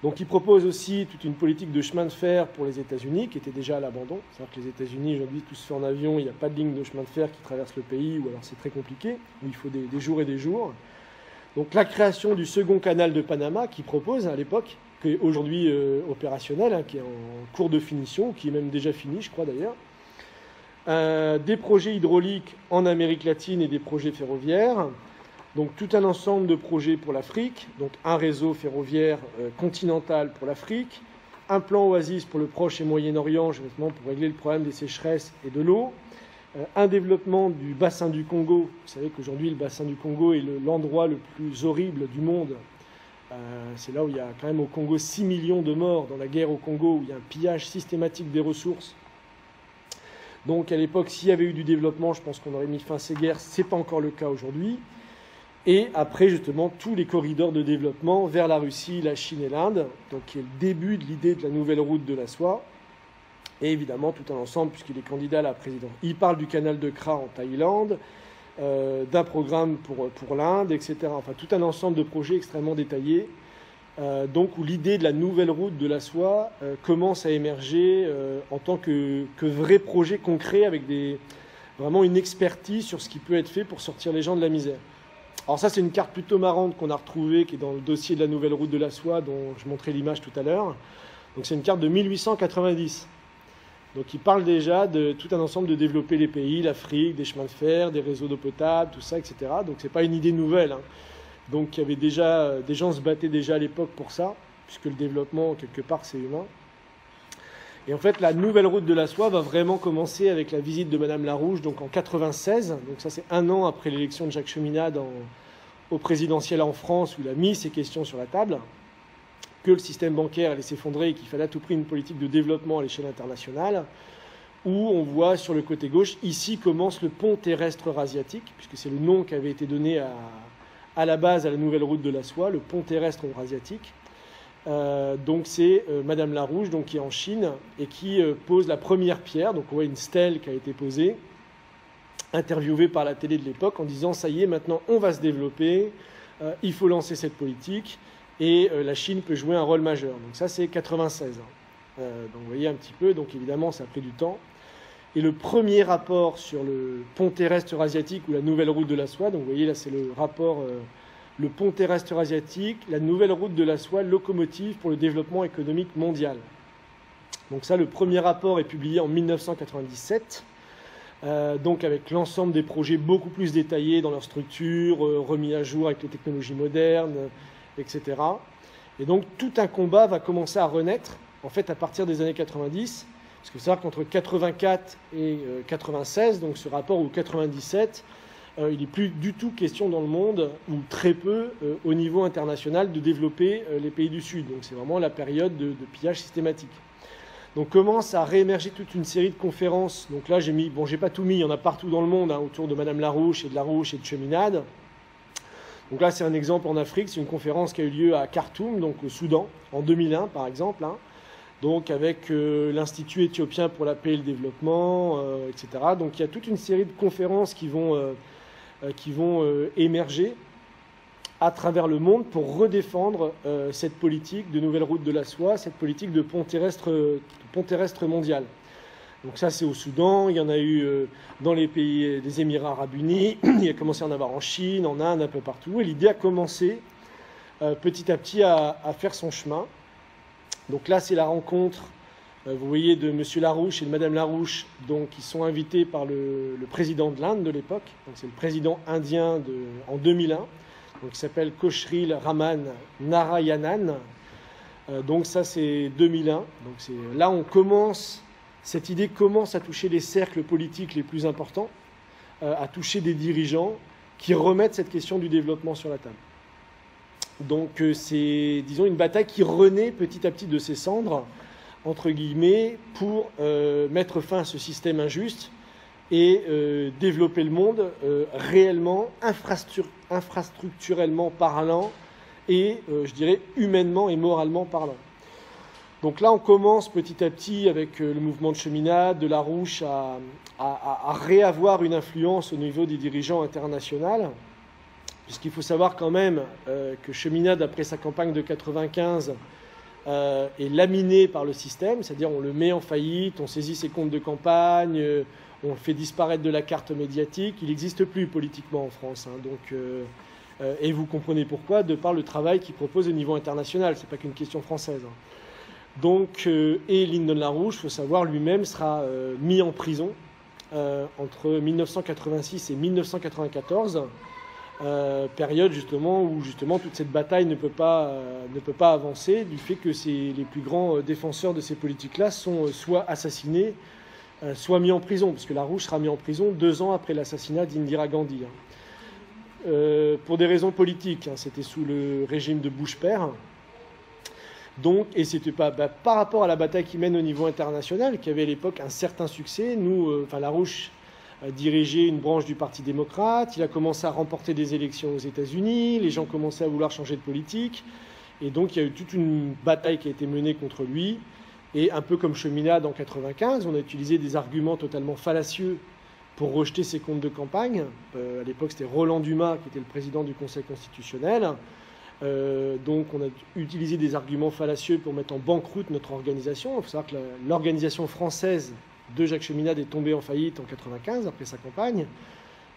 Donc il propose aussi toute une politique de chemin de fer pour les États-Unis, qui était déjà à l'abandon. C'est-à-dire que les États-Unis, aujourd'hui, tout se fait en avion, il n'y a pas de ligne de chemin de fer qui traverse le pays, ou alors c'est très compliqué, où il faut des jours et des jours. Donc la création du second canal de Panama, qui propose à l'époque, qui est aujourd'hui opérationnel, qui est en cours de finition, qui est même déjà fini, je crois d'ailleurs. Des projets hydrauliques en Amérique latine et des projets ferroviaires. Donc tout un ensemble de projets pour l'Afrique, donc un réseau ferroviaire continental pour l'Afrique, un plan Oasis pour le Proche et Moyen-Orient, justement pour régler le problème des sécheresses et de l'eau, un développement du bassin du Congo. Vous savez qu'aujourd'hui le bassin du Congo est l'endroit le plus horrible du monde. C'est là où il y a quand même au Congo 6 millions de morts dans la guerre au Congo, où il y a un pillage systématique des ressources. Donc à l'époque, s'il y avait eu du développement, je pense qu'on aurait mis fin à ces guerres. Ce n'est pas encore le cas aujourd'hui. Et après, justement, tous les corridors de développement vers la Russie, la Chine et l'Inde, donc qui est le début de l'idée de la nouvelle route de la soie. Et évidemment, tout un ensemble, puisqu'il est candidat à la présidence. Il parle du canal de Kra en Thaïlande, d'un programme pour l'Inde, etc. Enfin, tout un ensemble de projets extrêmement détaillés, donc où l'idée de la nouvelle route de la soie commence à émerger en tant que vrai projet concret, avec vraiment une expertise sur ce qui peut être fait pour sortir les gens de la misère. Alors ça, c'est une carte plutôt marrante qu'on a retrouvée, qui est dans le dossier de la nouvelle route de la soie, dont je montrais l'image tout à l'heure. Donc c'est une carte de 1890. Donc il parle déjà de tout un ensemble de développer les pays, l'Afrique, des chemins de fer, des réseaux d'eau potable, tout ça, etc. Donc c'est pas une idée nouvelle. Donc il y avait déjà, des gens se battaient déjà à l'époque pour ça, puisque le développement, quelque part, c'est humain. Et en fait, la nouvelle route de la soie va vraiment commencer avec la visite de Madame Larouche, donc en 1996. Donc ça, c'est un an après l'élection de Jacques Cheminade au présidentiel en France, où il a mis ces questions sur la table, que le système bancaire allait s'effondrer et qu'il fallait à tout prix une politique de développement à l'échelle internationale, où on voit sur le côté gauche, ici commence le pont terrestre eurasiatique, puisque c'est le nom qui avait été donné à la base à la nouvelle route de la soie, le pont terrestre eurasiatique. Donc c'est Madame Larouche, donc, qui est en Chine et qui pose la première pierre. Donc on voit une stèle qui a été posée, interviewée par la télé de l'époque en disant « ça y est, maintenant on va se développer, il faut lancer cette politique et la Chine peut jouer un rôle majeur ». Donc ça c'est 96. Donc vous voyez un petit peu, donc évidemment ça a pris du temps. Et le premier rapport sur le pont terrestre eurasiatique ou la nouvelle route de la soie, donc vous voyez là c'est le rapport... le pont terrestre eurasiatique, la nouvelle route de la soie, locomotive pour le développement économique mondial. Donc ça, le premier rapport est publié en 1997, donc avec l'ensemble des projets beaucoup plus détaillés dans leur structure, remis à jour avec les technologies modernes, etc. Et donc tout un combat va commencer à renaître, en fait, à partir des années 90, parce que c'est vrai qu'entre 84 et 96, donc ce rapport, ou 97, il n'est plus du tout question dans le monde, ou très peu, au niveau international, de développer les pays du Sud. Donc c'est vraiment la période de pillage systématique. Donc commence à réémerger toute une série de conférences. Donc là, j'ai pas tout mis, il y en a partout dans le monde, hein, autour de Madame Larouche et de Cheminade. Donc là, c'est un exemple en Afrique, c'est une conférence qui a eu lieu à Khartoum, donc au Soudan, en 2001 par exemple, hein. Donc avec l'Institut éthiopien pour la paix et le développement, etc. Donc il y a toute une série de conférences qui vont émerger à travers le monde pour redéfendre cette politique de nouvelle route de la soie, cette politique de pont terrestre mondial. Donc ça, c'est au Soudan, il y en a eu dans les pays des Émirats arabes unis, il a commencé à en avoir en Chine, en Inde, un peu partout. Et l'idée a commencé petit à petit à faire son chemin. Donc là, c'est la rencontre, vous voyez, de M. Larouche et de Mme Larouche, donc, qui sont invités par le président de l'Inde de l'époque. Donc c'est le président indien en 2001, donc, qui s'appelle Koshril Raman Narayanan. Donc ça, c'est 2001. Donc là, cette idée commence à toucher les cercles politiques les plus importants, à toucher des dirigeants qui remettent cette question du développement sur la table. Donc c'est, disons, une bataille qui renaît petit à petit de ses cendres, entre guillemets, pour mettre fin à ce système injuste et développer le monde réellement, infrastructurellement parlant et, je dirais, humainement et moralement parlant. Donc là, on commence petit à petit avec le mouvement de Cheminade, de Larouche, à réavoir une influence au niveau des dirigeants internationaux. Puisqu'il faut savoir quand même que Cheminade, après sa campagne de 95, est laminé par le système, c'est-à-dire on le met en faillite, on saisit ses comptes de campagne, on le fait disparaître de la carte médiatique. Il n'existe plus politiquement en France. Hein, donc, et vous comprenez pourquoi, de par le travail qu'il propose au niveau international. Ce n'est pas qu'une question française. Hein. Donc, et Lyndon LaRouche, il faut savoir, lui-même sera mis en prison entre 1986 et 1994. Période justement où toute cette bataille ne peut pas avancer du fait que les plus grands défenseurs de ces politiques-là sont soit assassinés, soit mis en prison, parce que Larouche sera mis en prison 2 ans après l'assassinat d'Indira Gandhi. Hein. Pour des raisons politiques, hein, c'était sous le régime de Bush père. Donc, et c'était pas par rapport à la bataille qu'il mène au niveau international, qui avait à l'époque un certain succès. Larouche dirigeait une branche du Parti démocrate, il a commencé à remporter des élections aux États-Unis, les gens commençaient à vouloir changer de politique, et donc il y a eu toute une bataille qui a été menée contre lui, et un peu comme Cheminade en 95, on a utilisé des arguments totalement fallacieux pour rejeter ses comptes de campagne. À l'époque, c'était Roland Dumas qui était le président du Conseil constitutionnel. Donc on a utilisé des arguments fallacieux pour mettre en banqueroute notre organisation. Il faut savoir que l'organisation française de Jacques Cheminade est tombée en faillite en 1995 après sa campagne.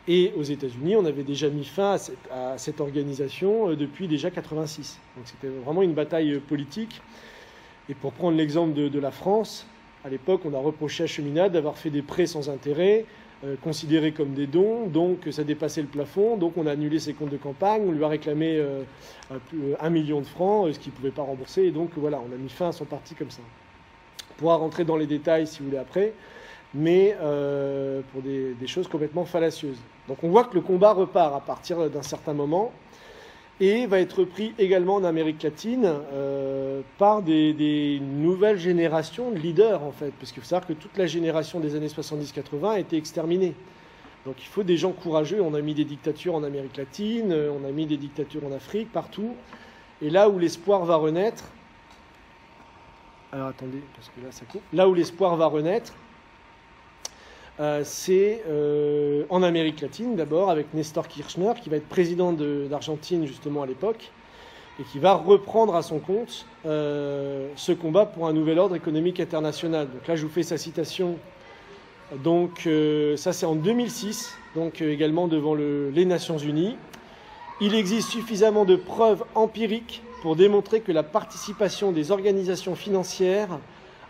Et aux États-Unis, on avait déjà mis fin à cette organisation depuis déjà 1986. Donc c'était vraiment une bataille politique. Et pour prendre l'exemple de la France, à l'époque, on a reproché à Cheminade d'avoir fait des prêts sans intérêt, considérés comme des dons, donc ça dépassait le plafond, donc on a annulé ses comptes de campagne, on lui a réclamé 1 million de francs, ce qu'il ne pouvait pas rembourser, et donc voilà, on a mis fin à son parti comme ça. On pourra rentrer dans les détails si vous voulez après, mais pour des choses complètement fallacieuses. Donc on voit que le combat repart à partir d'un certain moment, et va être pris également en Amérique latine par des nouvelles générations de leaders, en fait. Parce qu'il faut savoir que toute la génération des années 70-80 a été exterminée. Donc il faut des gens courageux. On a mis des dictatures en Amérique latine, on a mis des dictatures en Afrique, partout. Et là où l'espoir va renaître... Alors attendez, parce que là ça coupe. Là où l'espoir va renaître, c'est en Amérique latine d'abord avec Néstor Kirchner qui va être président d'Argentine justement à l'époque et qui va reprendre à son compte ce combat pour un nouvel ordre économique international. Donc là je vous fais sa citation. Donc ça c'est en 2006, donc également devant les Nations Unies. Il existe suffisamment de preuves empiriques pour démontrer que la participation des organisations financières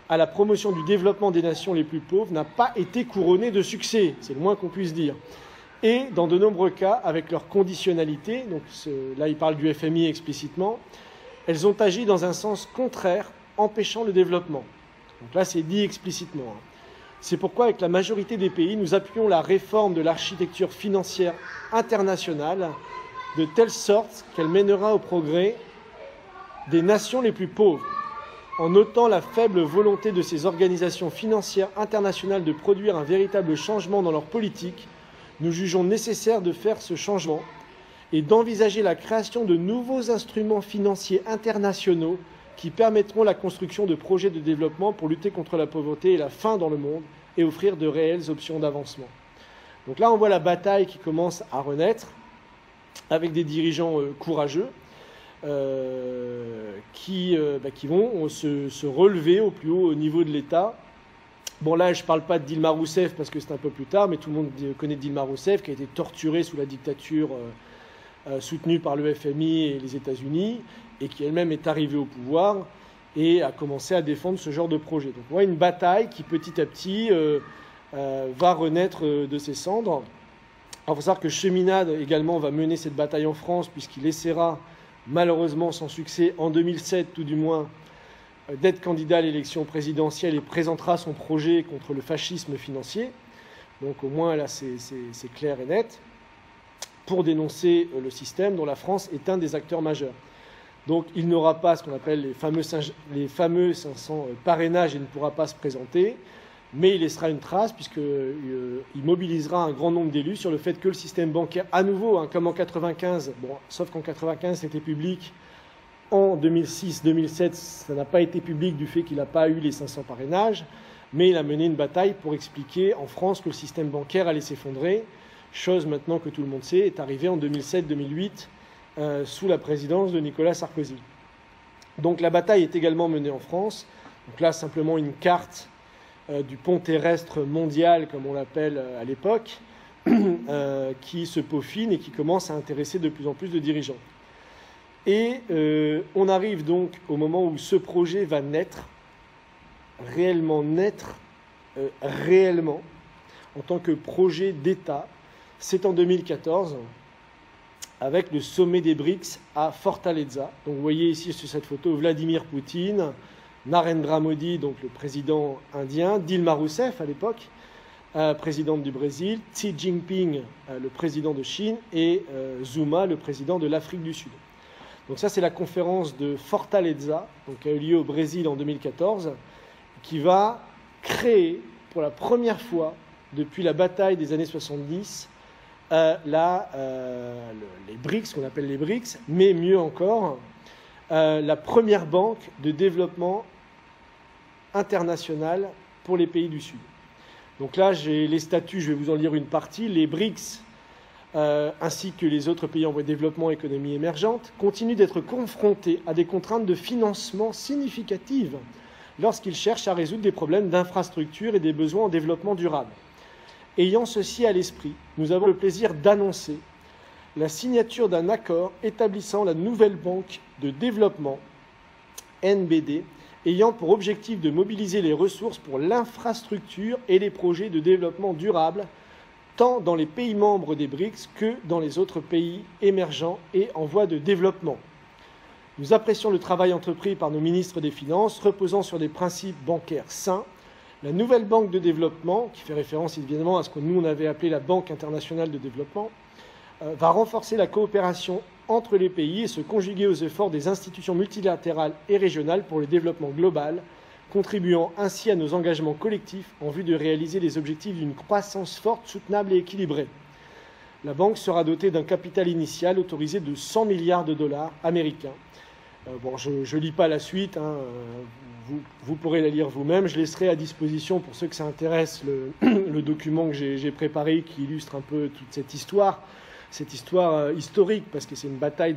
à la promotion du développement des nations les plus pauvres n'a pas été couronnée de succès, c'est le moins qu'on puisse dire. Et dans de nombreux cas, avec leur conditionnalité, donc là il parle du FMI explicitement, elles ont agi dans un sens contraire, empêchant le développement. Donc là, c'est dit explicitement. C'est pourquoi, avec la majorité des pays, nous appuyons la réforme de l'architecture financière internationale de telle sorte qu'elle mènera au progrès des nations les plus pauvres. En notant la faible volonté de ces organisations financières internationales de produire un véritable changement dans leur politique, nous jugeons nécessaire de faire ce changement et d'envisager la création de nouveaux instruments financiers internationaux qui permettront la construction de projets de développement pour lutter contre la pauvreté et la faim dans le monde et offrir de réelles options d'avancement. Donc là, on voit la bataille qui commence à renaître avec des dirigeants courageux qui vont se relever au plus haut niveau de l'État. Bon, là, je ne parle pas de Dilma Rousseff parce que c'est un peu plus tard, mais tout le monde connaît Dilma Rousseff qui a été torturée sous la dictature soutenue par le FMI et les États-Unis et qui elle-même est arrivée au pouvoir et a commencé à défendre ce genre de projet. Donc on voit une bataille qui petit à petit va renaître de ses cendres. Il faut savoir que Cheminade également va mener cette bataille en France puisqu'il essaiera, malheureusement sans succès, en 2007 tout du moins, d'être candidat à l'élection présidentielle et présentera son projet contre le fascisme financier. Donc au moins là c'est clair et net, pour dénoncer le système dont la France est un des acteurs majeurs. Donc il n'aura pas ce qu'on appelle les fameux 500 parrainages et ne pourra pas se présenter, mais il laissera une trace puisqu'il mobilisera un grand nombre d'élus sur le fait que le système bancaire, à nouveau, comme en 1995, sauf qu'en 1995 c'était public, en 2006-2007 ça n'a pas été public du fait qu'il n'a pas eu les 500 parrainages, mais il a mené une bataille pour expliquer en France que le système bancaire allait s'effondrer, chose maintenant que tout le monde sait est arrivée en 2007-2008, sous la présidence de Nicolas Sarkozy. Donc la bataille est également menée en France. Donc là, simplement une carte du pont terrestre mondial, comme on l'appelle à l'époque, qui se peaufine et qui commence à intéresser de plus en plus de dirigeants. Et on arrive donc au moment où ce projet va naître, réellement, en tant que projet d'État. C'est en 2014, avec le sommet des BRICS à Fortaleza. Donc vous voyez ici sur cette photo Vladimir Poutine, Narendra Modi, donc le président indien, Dilma Rousseff à l'époque, présidente du Brésil, Xi Jinping, le président de Chine, et Zuma, le président de l'Afrique du Sud. Donc ça, c'est la conférence de Fortaleza, donc, qui a eu lieu au Brésil en 2014, qui va créer pour la première fois depuis la bataille des années 70 les BRICS, qu'on appelle les BRICS, mais mieux encore, la première banque de développement international pour les pays du Sud. Donc là, j'ai les statuts, je vais vous en lire une partie. Les BRICS, ainsi que les autres pays en voie de développement, économie émergente, continuent d'être confrontés à des contraintes de financement significatives lorsqu'ils cherchent à résoudre des problèmes d'infrastructure et des besoins en développement durable. Ayant ceci à l'esprit, nous avons le plaisir d'annoncer la signature d'un accord établissant la nouvelle banque de développement, NBD, ayant pour objectif de mobiliser les ressources pour l'infrastructure et les projets de développement durable, tant dans les pays membres des BRICS que dans les autres pays émergents et en voie de développement. Nous apprécions le travail entrepris par nos ministres des Finances, reposant sur des principes bancaires sains. La nouvelle banque de développement, qui fait référence évidemment à ce que nous on avait appelé la Banque internationale de développement, va renforcer la coopération entre les pays et se conjuguer aux efforts des institutions multilatérales et régionales pour le développement global, contribuant ainsi à nos engagements collectifs en vue de réaliser les objectifs d'une croissance forte, soutenable et équilibrée. La banque sera dotée d'un capital initial autorisé de 100 milliards de dollars américains. Je ne lis pas la suite, vous pourrez la lire vous-même. Je laisserai à disposition, pour ceux que ça intéresse, le document que j'ai préparé qui illustre un peu toute cette histoire historique, parce que c'est une bataille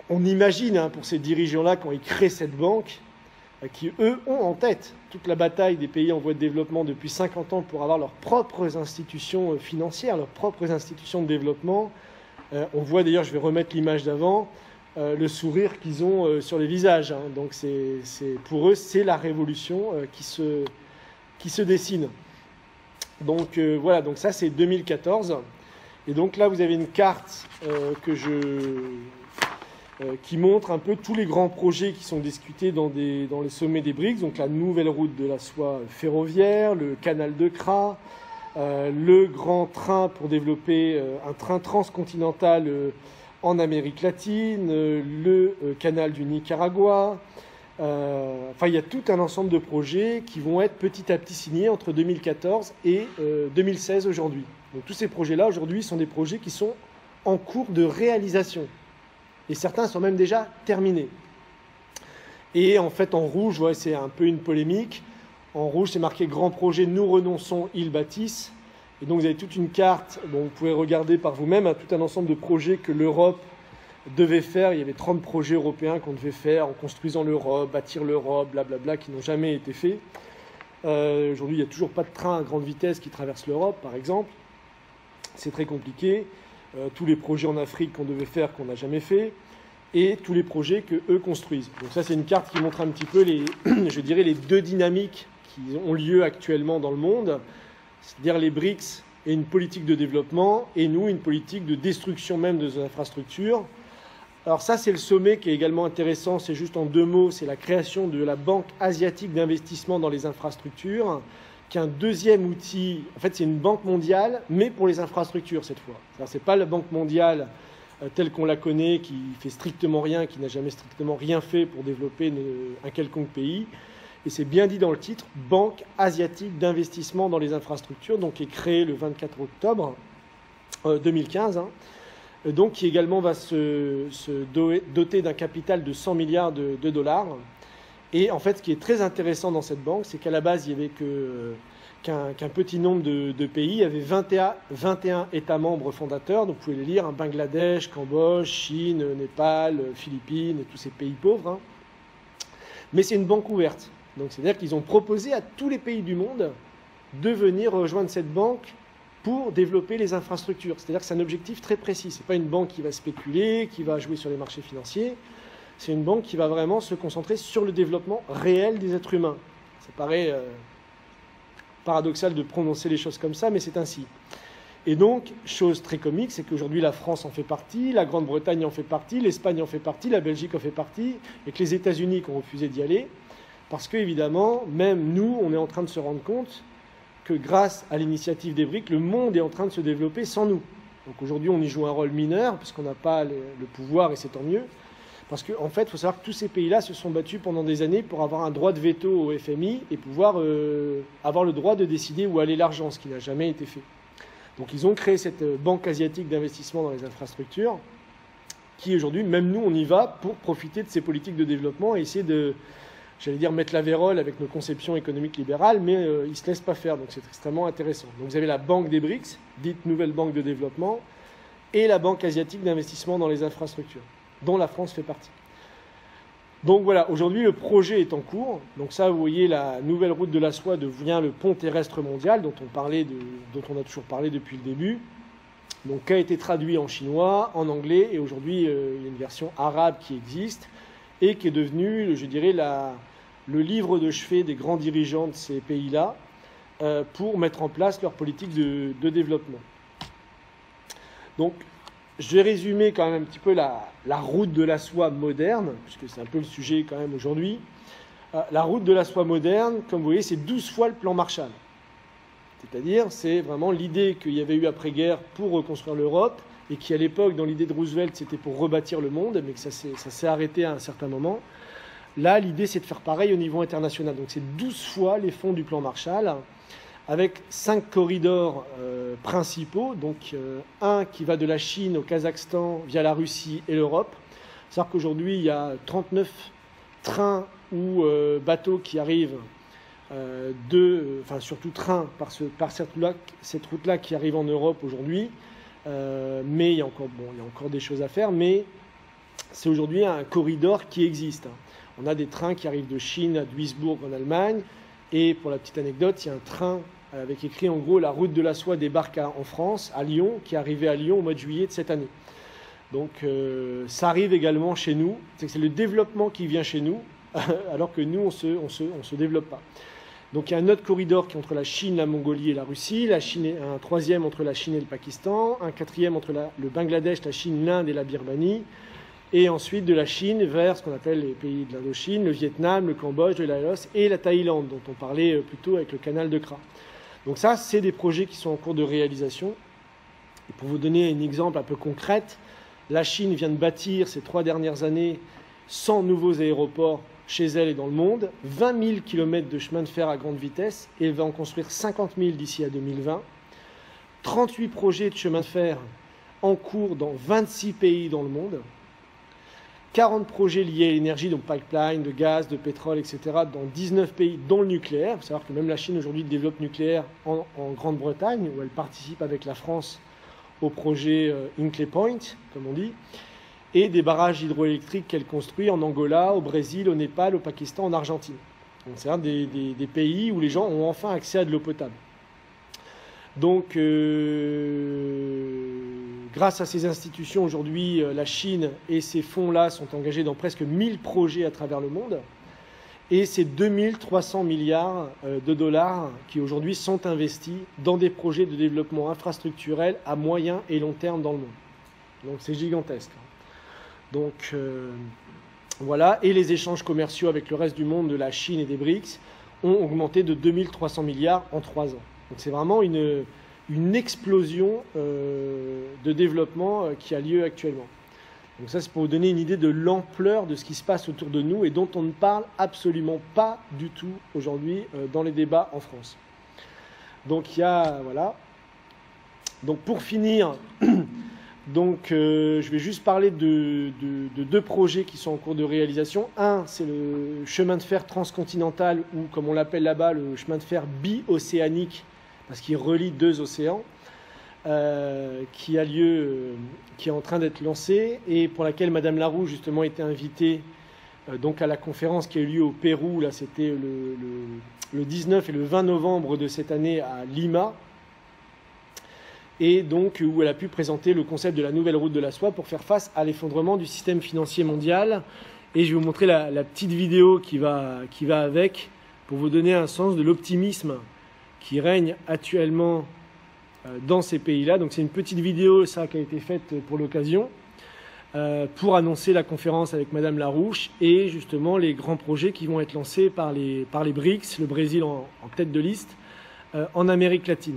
On imagine, pour ces dirigeants-là, quand ils créent cette banque, qui, eux, ont en tête toute la bataille des pays en voie de développement depuis 50 ans pour avoir leurs propres institutions financières, leurs propres institutions de développement. On voit d'ailleurs, je vais remettre l'image d'avant, le sourire qu'ils ont sur les visages. Donc pour eux, c'est la révolution qui se dessine. Donc voilà, donc ça c'est 2014. Et donc là, vous avez une carte que qui montre un peu tous les grands projets qui sont discutés dans les sommets des BRICS, donc la nouvelle route de la soie ferroviaire, le canal de Kra, le grand train pour développer un train transcontinental en Amérique latine, le canal du Nicaragua. Enfin, il y a tout un ensemble de projets qui vont être petit à petit signés entre 2014 et 2016 aujourd'hui. Donc tous ces projets-là aujourd'hui sont des projets qui sont en cours de réalisation. Et certains sont même déjà terminés. Et en fait, en rouge, ouais, c'est un peu une polémique. En rouge, c'est marqué « Grand projet, nous renonçons, ils bâtissent ». Et donc, vous avez toute une carte, dont vous pouvez regarder par vous-même, hein, tout un ensemble de projets que l'Europe devait faire. Il y avait 30 projets européens qu'on devait faire en construisant l'Europe, bâtir l'Europe, blablabla, qui n'ont jamais été faits. Aujourd'hui, il n'y a toujours pas de train à grande vitesse qui traverse l'Europe, par exemple. C'est très compliqué. Tous les projets en Afrique qu'on devait faire, qu'on n'a jamais fait, et tous les projets qu'eux construisent. Donc ça, c'est une carte qui montre un petit peu je dirais, les deux dynamiques qui ont lieu actuellement dans le monde, c'est-à-dire les BRICS et une politique de développement, et nous, une politique de destruction même de nos infrastructures. Alors ça, c'est le sommet qui est également intéressant, c'est juste en 2 mots, c'est la création de la Banque asiatique d'investissement dans les infrastructures, qui est un deuxième outil. En fait, c'est une banque mondiale, mais pour les infrastructures cette fois. Ce n'est pas la banque mondiale telle qu'on la connaît, qui fait strictement rien, qui n'a jamais strictement rien fait pour développer un quelconque pays. Et c'est bien dit dans le titre, Banque asiatique d'investissement dans les infrastructures, donc qui est créée le 24 octobre 2015, hein, donc qui également va se doter d'un capital de 100 milliards de dollars. Et en fait, ce qui est très intéressant dans cette banque, c'est qu'à la base, il n'y avait qu'un petit nombre de pays. Il y avait 21 États membres fondateurs. Donc, vous pouvez les lire, hein, Bangladesh, Cambodge, Chine, Népal, Philippines et tous ces pays pauvres. Hein. Mais c'est une banque ouverte. Donc, c'est-à-dire qu'ils ont proposé à tous les pays du monde de venir rejoindre cette banque pour développer les infrastructures. C'est-à-dire que c'est un objectif très précis. Ce n'est pas une banque qui va spéculer, qui va jouer sur les marchés financiers. C'est une banque qui va vraiment se concentrer sur le développement réel des êtres humains. Ça paraît paradoxal de prononcer les choses comme ça, mais c'est ainsi. Et donc, chose très comique, c'est qu'aujourd'hui la France en fait partie, la Grande-Bretagne en fait partie, l'Espagne en fait partie, la Belgique en fait partie, et que les États-Unis ont refusé d'y aller, parce qu'évidemment, même nous, on est en train de se rendre compte que grâce à l'initiative des BRICS, le monde est en train de se développer sans nous. Donc aujourd'hui, on y joue un rôle mineur, puisqu'on n'a pas le pouvoir, et c'est tant mieux. Parce qu'en fait, il faut savoir que tous ces pays-là se sont battus pendant des années pour avoir un droit de veto au FMI et pouvoir avoir le droit de décider où allait l'argent, ce qui n'a jamais été fait. Donc ils ont créé cette banque asiatique d'investissement dans les infrastructures qui aujourd'hui, même nous, on y va pour profiter de ces politiques de développement et essayer de, j'allais dire, mettre la vérole avec nos conceptions économiques libérales, mais ils ne se laissent pas faire, donc c'est extrêmement intéressant. Donc vous avez la banque des BRICS, dite nouvelle banque de développement, et la banque asiatique d'investissement dans les infrastructures, dont la France fait partie. Donc voilà, aujourd'hui le projet est en cours. Donc ça, vous voyez, la nouvelle route de la soie devient le pont terrestre mondial dont on a toujours parlé depuis le début. Donc qui a été traduit en chinois, en anglais, et aujourd'hui il y a une version arabe qui existe et qui est devenue, je dirais, le livre de chevet des grands dirigeants de ces pays-là pour mettre en place leur politique de développement. Donc, je vais résumer quand même un petit peu la route de la soie moderne, puisque c'est un peu le sujet quand même aujourd'hui. La route de la soie moderne, comme vous voyez, c'est 12 fois le plan Marshall. C'est-à-dire, c'est vraiment l'idée qu'il y avait eu après-guerre pour reconstruire l'Europe, et qui à l'époque, dans l'idée de Roosevelt, c'était pour rebâtir le monde, mais que ça s'est arrêté à un certain moment. Là, l'idée, c'est de faire pareil au niveau international. Donc, c'est 12 fois les fonds du plan Marshall, avec 5 corridors principaux, donc un qui va de la Chine au Kazakhstan via la Russie et l'Europe. C'est-à-dire qu'aujourd'hui, il y a 39 trains ou bateaux qui arrivent, surtout trains par cette route-là qui arrive en Europe aujourd'hui. Mais il y a encore des choses à faire, mais c'est aujourd'hui un corridor qui existe. On a des trains qui arrivent de Chine à Duisbourg en Allemagne, et pour la petite anecdote, il y a un train avec écrit en gros la route de la soie débarque en France, à Lyon, qui est arrivé à Lyon au mois de juillet de cette année. Donc ça arrive également chez nous, c'est le développement qui vient chez nous, alors que nous on se développe pas. Donc il y a un autre corridor qui est entre la Chine, la Mongolie et la Russie, un troisième entre la Chine et le Pakistan, un quatrième entre le Bangladesh, la Chine, l'Inde et la Birmanie, et ensuite de la Chine vers ce qu'on appelle les pays de l'Indochine, le Vietnam, le Cambodge, le Laos et la Thaïlande, dont on parlait plus tôt avec le canal de Kra. Donc ça, c'est des projets qui sont en cours de réalisation. Et pour vous donner un exemple un peu concret, la Chine vient de bâtir ces 3 dernières années 100 nouveaux aéroports chez elle et dans le monde, 20 000 km de chemin de fer à grande vitesse, et elle va en construire 50 000 d'ici à 2020. 38 projets de chemin de fer en cours dans 26 pays dans le monde. 40 projets liés à l'énergie, donc pipeline, de gaz, de pétrole, etc., dans 19 pays, dont le nucléaire. Il faut savoir que même la Chine aujourd'hui développe nucléaire en Grande-Bretagne, où elle participe avec la France au projet Hinkley Point, comme on dit, et des barrages hydroélectriques qu'elle construit en Angola, au Brésil, au Népal, au Pakistan, en Argentine. Donc c'est un des pays où les gens ont enfin accès à de l'eau potable. Donc, grâce à ces institutions, aujourd'hui, la Chine et ces fonds-là sont engagés dans presque 1000 projets à travers le monde. Et c'est 2300 milliards de dollars qui aujourd'hui sont investis dans des projets de développement infrastructurel à moyen et long terme dans le monde. Donc c'est gigantesque. Donc voilà, et les échanges commerciaux avec le reste du monde de la Chine et des BRICS ont augmenté de 2300 milliards en 3 ans. Donc c'est vraiment une explosion de développement qui a lieu actuellement. Donc ça, c'est pour vous donner une idée de l'ampleur de ce qui se passe autour de nous et dont on ne parle absolument pas du tout aujourd'hui dans les débats en France. Donc il y a, voilà. Donc pour finir, donc, je vais juste parler de 2 projets qui sont en cours de réalisation. Un, c'est le chemin de fer transcontinental, ou comme on l'appelle là-bas, le chemin de fer bi-océanique, parce qu'il relie 2 océans, qui a lieu, qui est en train d'être lancé, et pour laquelle Madame Laroux justement était invitée donc à la conférence qui a eu lieu au Pérou. Là, c'était le 19 et le 20 novembre de cette année à Lima, et donc où elle a pu présenter le concept de la nouvelle route de la soie pour faire face à l'effondrement du système financier mondial. Et je vais vous montrer la petite vidéo qui va avec, pour vous donner un sens de l'optimisme qui règne actuellement dans ces pays-là. Donc c'est une petite vidéo, ça, qui a été faite pour l'occasion, pour annoncer la conférence avec Madame Larouche et justement les grands projets qui vont être lancés par les BRICS, le Brésil en tête de liste, en Amérique latine.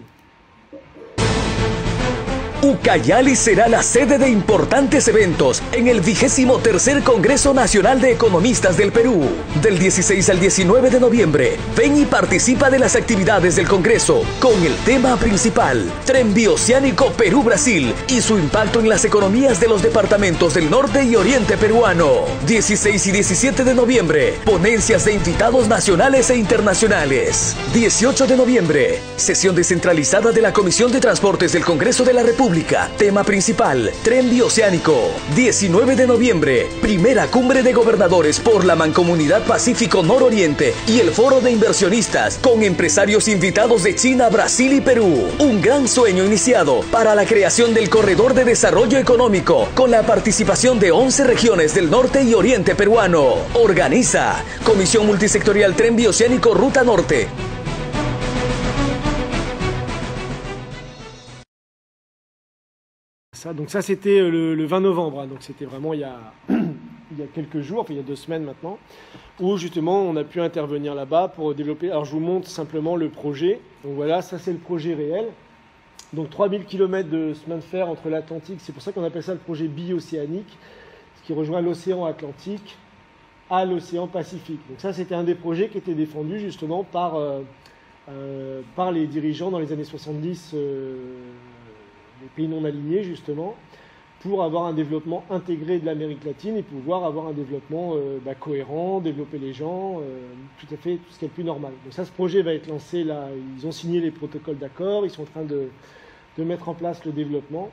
Ucayali será la sede de importantes eventos en el 23º Congreso Nacional de Economistas del Perú. Del 16 al 19 de noviembre, ven y participa de las actividades del Congreso con el tema principal, Tren Bioceánico Perú-Brasil y su impacto en las economías de los departamentos del norte y oriente peruano. 16 y 17 de noviembre, ponencias de invitados nacionales e internacionales. 18 de noviembre, sesión descentralizada de la Comisión de Transportes del Congreso de la República. Tema principal, Tren Bioceánico. 19 de noviembre, primera cumbre de gobernadores por la Mancomunidad Pacífico Nororiente y el Foro de Inversionistas con empresarios invitados de China, Brasil y Perú. Un gran sueño iniciado para la creación del Corredor de Desarrollo Económico con la participación de 11 regiones del norte y oriente peruano. Organiza Comisión Multisectorial Tren Bioceánico Ruta Norte. Donc ça, c'était le 20 novembre, hein, donc c'était vraiment il y a quelques jours, enfin il y a 2 semaines maintenant, où justement on a pu intervenir là-bas pour développer. Alors je vous montre simplement le projet. Donc voilà, ça c'est le projet réel. Donc 3000 km de chemin de fer entre l'Atlantique, c'est pour ça qu'on appelle ça le projet bi-océanique, ce qui rejoint l'océan Atlantique à l'océan Pacifique. Donc ça, c'était un des projets qui était défendu justement par les dirigeants dans les années 70, les pays non alignés justement, pour avoir un développement intégré de l'Amérique latine et pouvoir avoir un développement cohérent, développer les gens, tout à fait tout ce qui est le plus normal. Donc ça, ce projet va être lancé là, ils ont signé les protocoles d'accord, ils sont en train de mettre en place le développement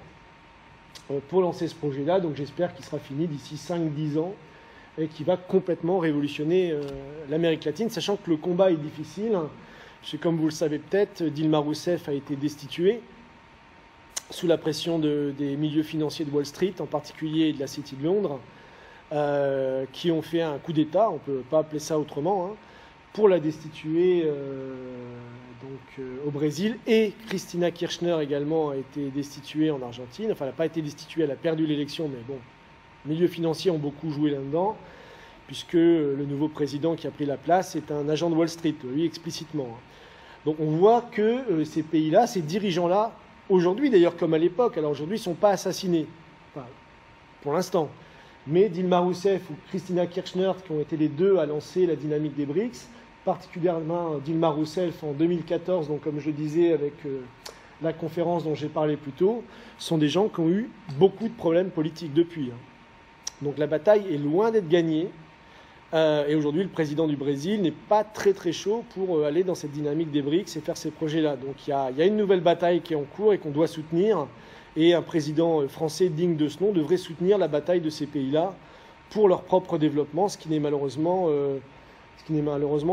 pour lancer ce projet-là, donc j'espère qu'il sera fini d'ici 5-10 ans et qui va complètement révolutionner l'Amérique latine, sachant que le combat est difficile. Parce que, comme vous le savez peut-être, Dilma Rousseff a été destituée sous la pression des milieux financiers de Wall Street, en particulier de la City de Londres, qui ont fait un coup d'État, on ne peut pas appeler ça autrement, hein, pour la destituer au Brésil. Et Cristina Kirchner également a été destituée en Argentine. Enfin, elle n'a pas été destituée, elle a perdu l'élection, mais bon, milieux financiers ont beaucoup joué là-dedans, puisque le nouveau président qui a pris la place est un agent de Wall Street, lui explicitement. Donc on voit que ces pays-là, ces dirigeants-là, aujourd'hui d'ailleurs comme à l'époque, alors aujourd'hui ils ne sont pas assassinés, enfin, pour l'instant, mais Dilma Rousseff ou Christina Kirchner, qui ont été les deux à lancer la dynamique des BRICS, particulièrement Dilma Rousseff en 2014, donc comme je le disais avec la conférence dont j'ai parlé plus tôt, sont des gens qui ont eu beaucoup de problèmes politiques depuis. Donc la bataille est loin d'être gagnée. Et aujourd'hui, le président du Brésil n'est pas très très chaud pour aller dans cette dynamique des BRICS et faire ces projets-là. Donc il y a une nouvelle bataille qui est en cours et qu'on doit soutenir. Et un président français digne de ce nom devrait soutenir la bataille de ces pays-là pour leur propre développement, ce qui n'est malheureusement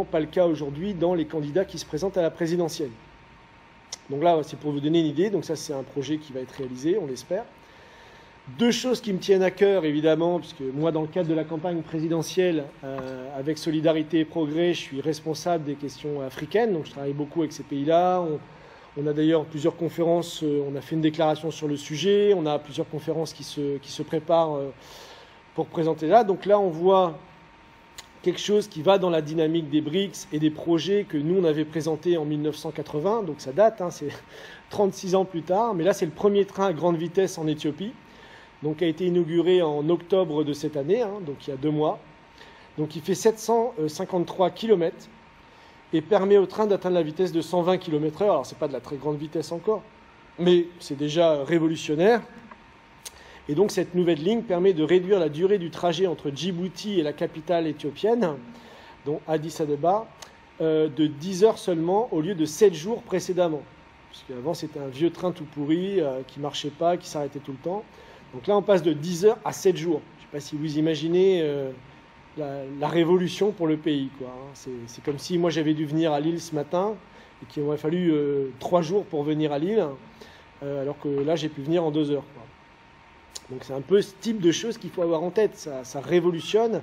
pas le cas aujourd'hui dans les candidats qui se présentent à la présidentielle. Donc là, c'est pour vous donner une idée. Donc ça, c'est un projet qui va être réalisé, on l'espère. Deux choses qui me tiennent à cœur, évidemment, puisque moi, dans le cadre de la campagne présidentielle, avec Solidarité et Progrès, je suis responsable des questions africaines, donc je travaille beaucoup avec ces pays-là. On a d'ailleurs plusieurs conférences, on a fait une déclaration sur le sujet, on a plusieurs conférences qui se préparent pour présenter là. Donc là, on voit quelque chose qui va dans la dynamique des BRICS et des projets que nous, on avait présentés en 1980, donc ça date, c'est 36 ans plus tard, mais là, c'est le premier train à grande vitesse en Éthiopie. Donc, a été inauguré en octobre de cette année, donc il y a 2 mois. Donc il fait 753 km et permet au train d'atteindre la vitesse de 120 km/h. Alors ce n'est pas de la très grande vitesse encore, mais c'est déjà révolutionnaire. Et donc cette nouvelle ligne permet de réduire la durée du trajet entre Djibouti et la capitale éthiopienne, donc Addis Abeba, de 10 heures seulement au lieu de 7 jours précédemment. Parce qu'avant c'était un vieux train tout pourri qui ne marchait pas, qui s'arrêtait tout le temps. Donc là, on passe de 10 heures à 7 jours. Je ne sais pas si vous imaginez la révolution pour le pays, quoi. C'est comme si moi, j'avais dû venir à Lille ce matin et qu'il m'aurait fallu 3 jours pour venir à Lille, alors que là, j'ai pu venir en 2 heures, quoi. Donc c'est un peu ce type de choses qu'il faut avoir en tête. Ça révolutionne.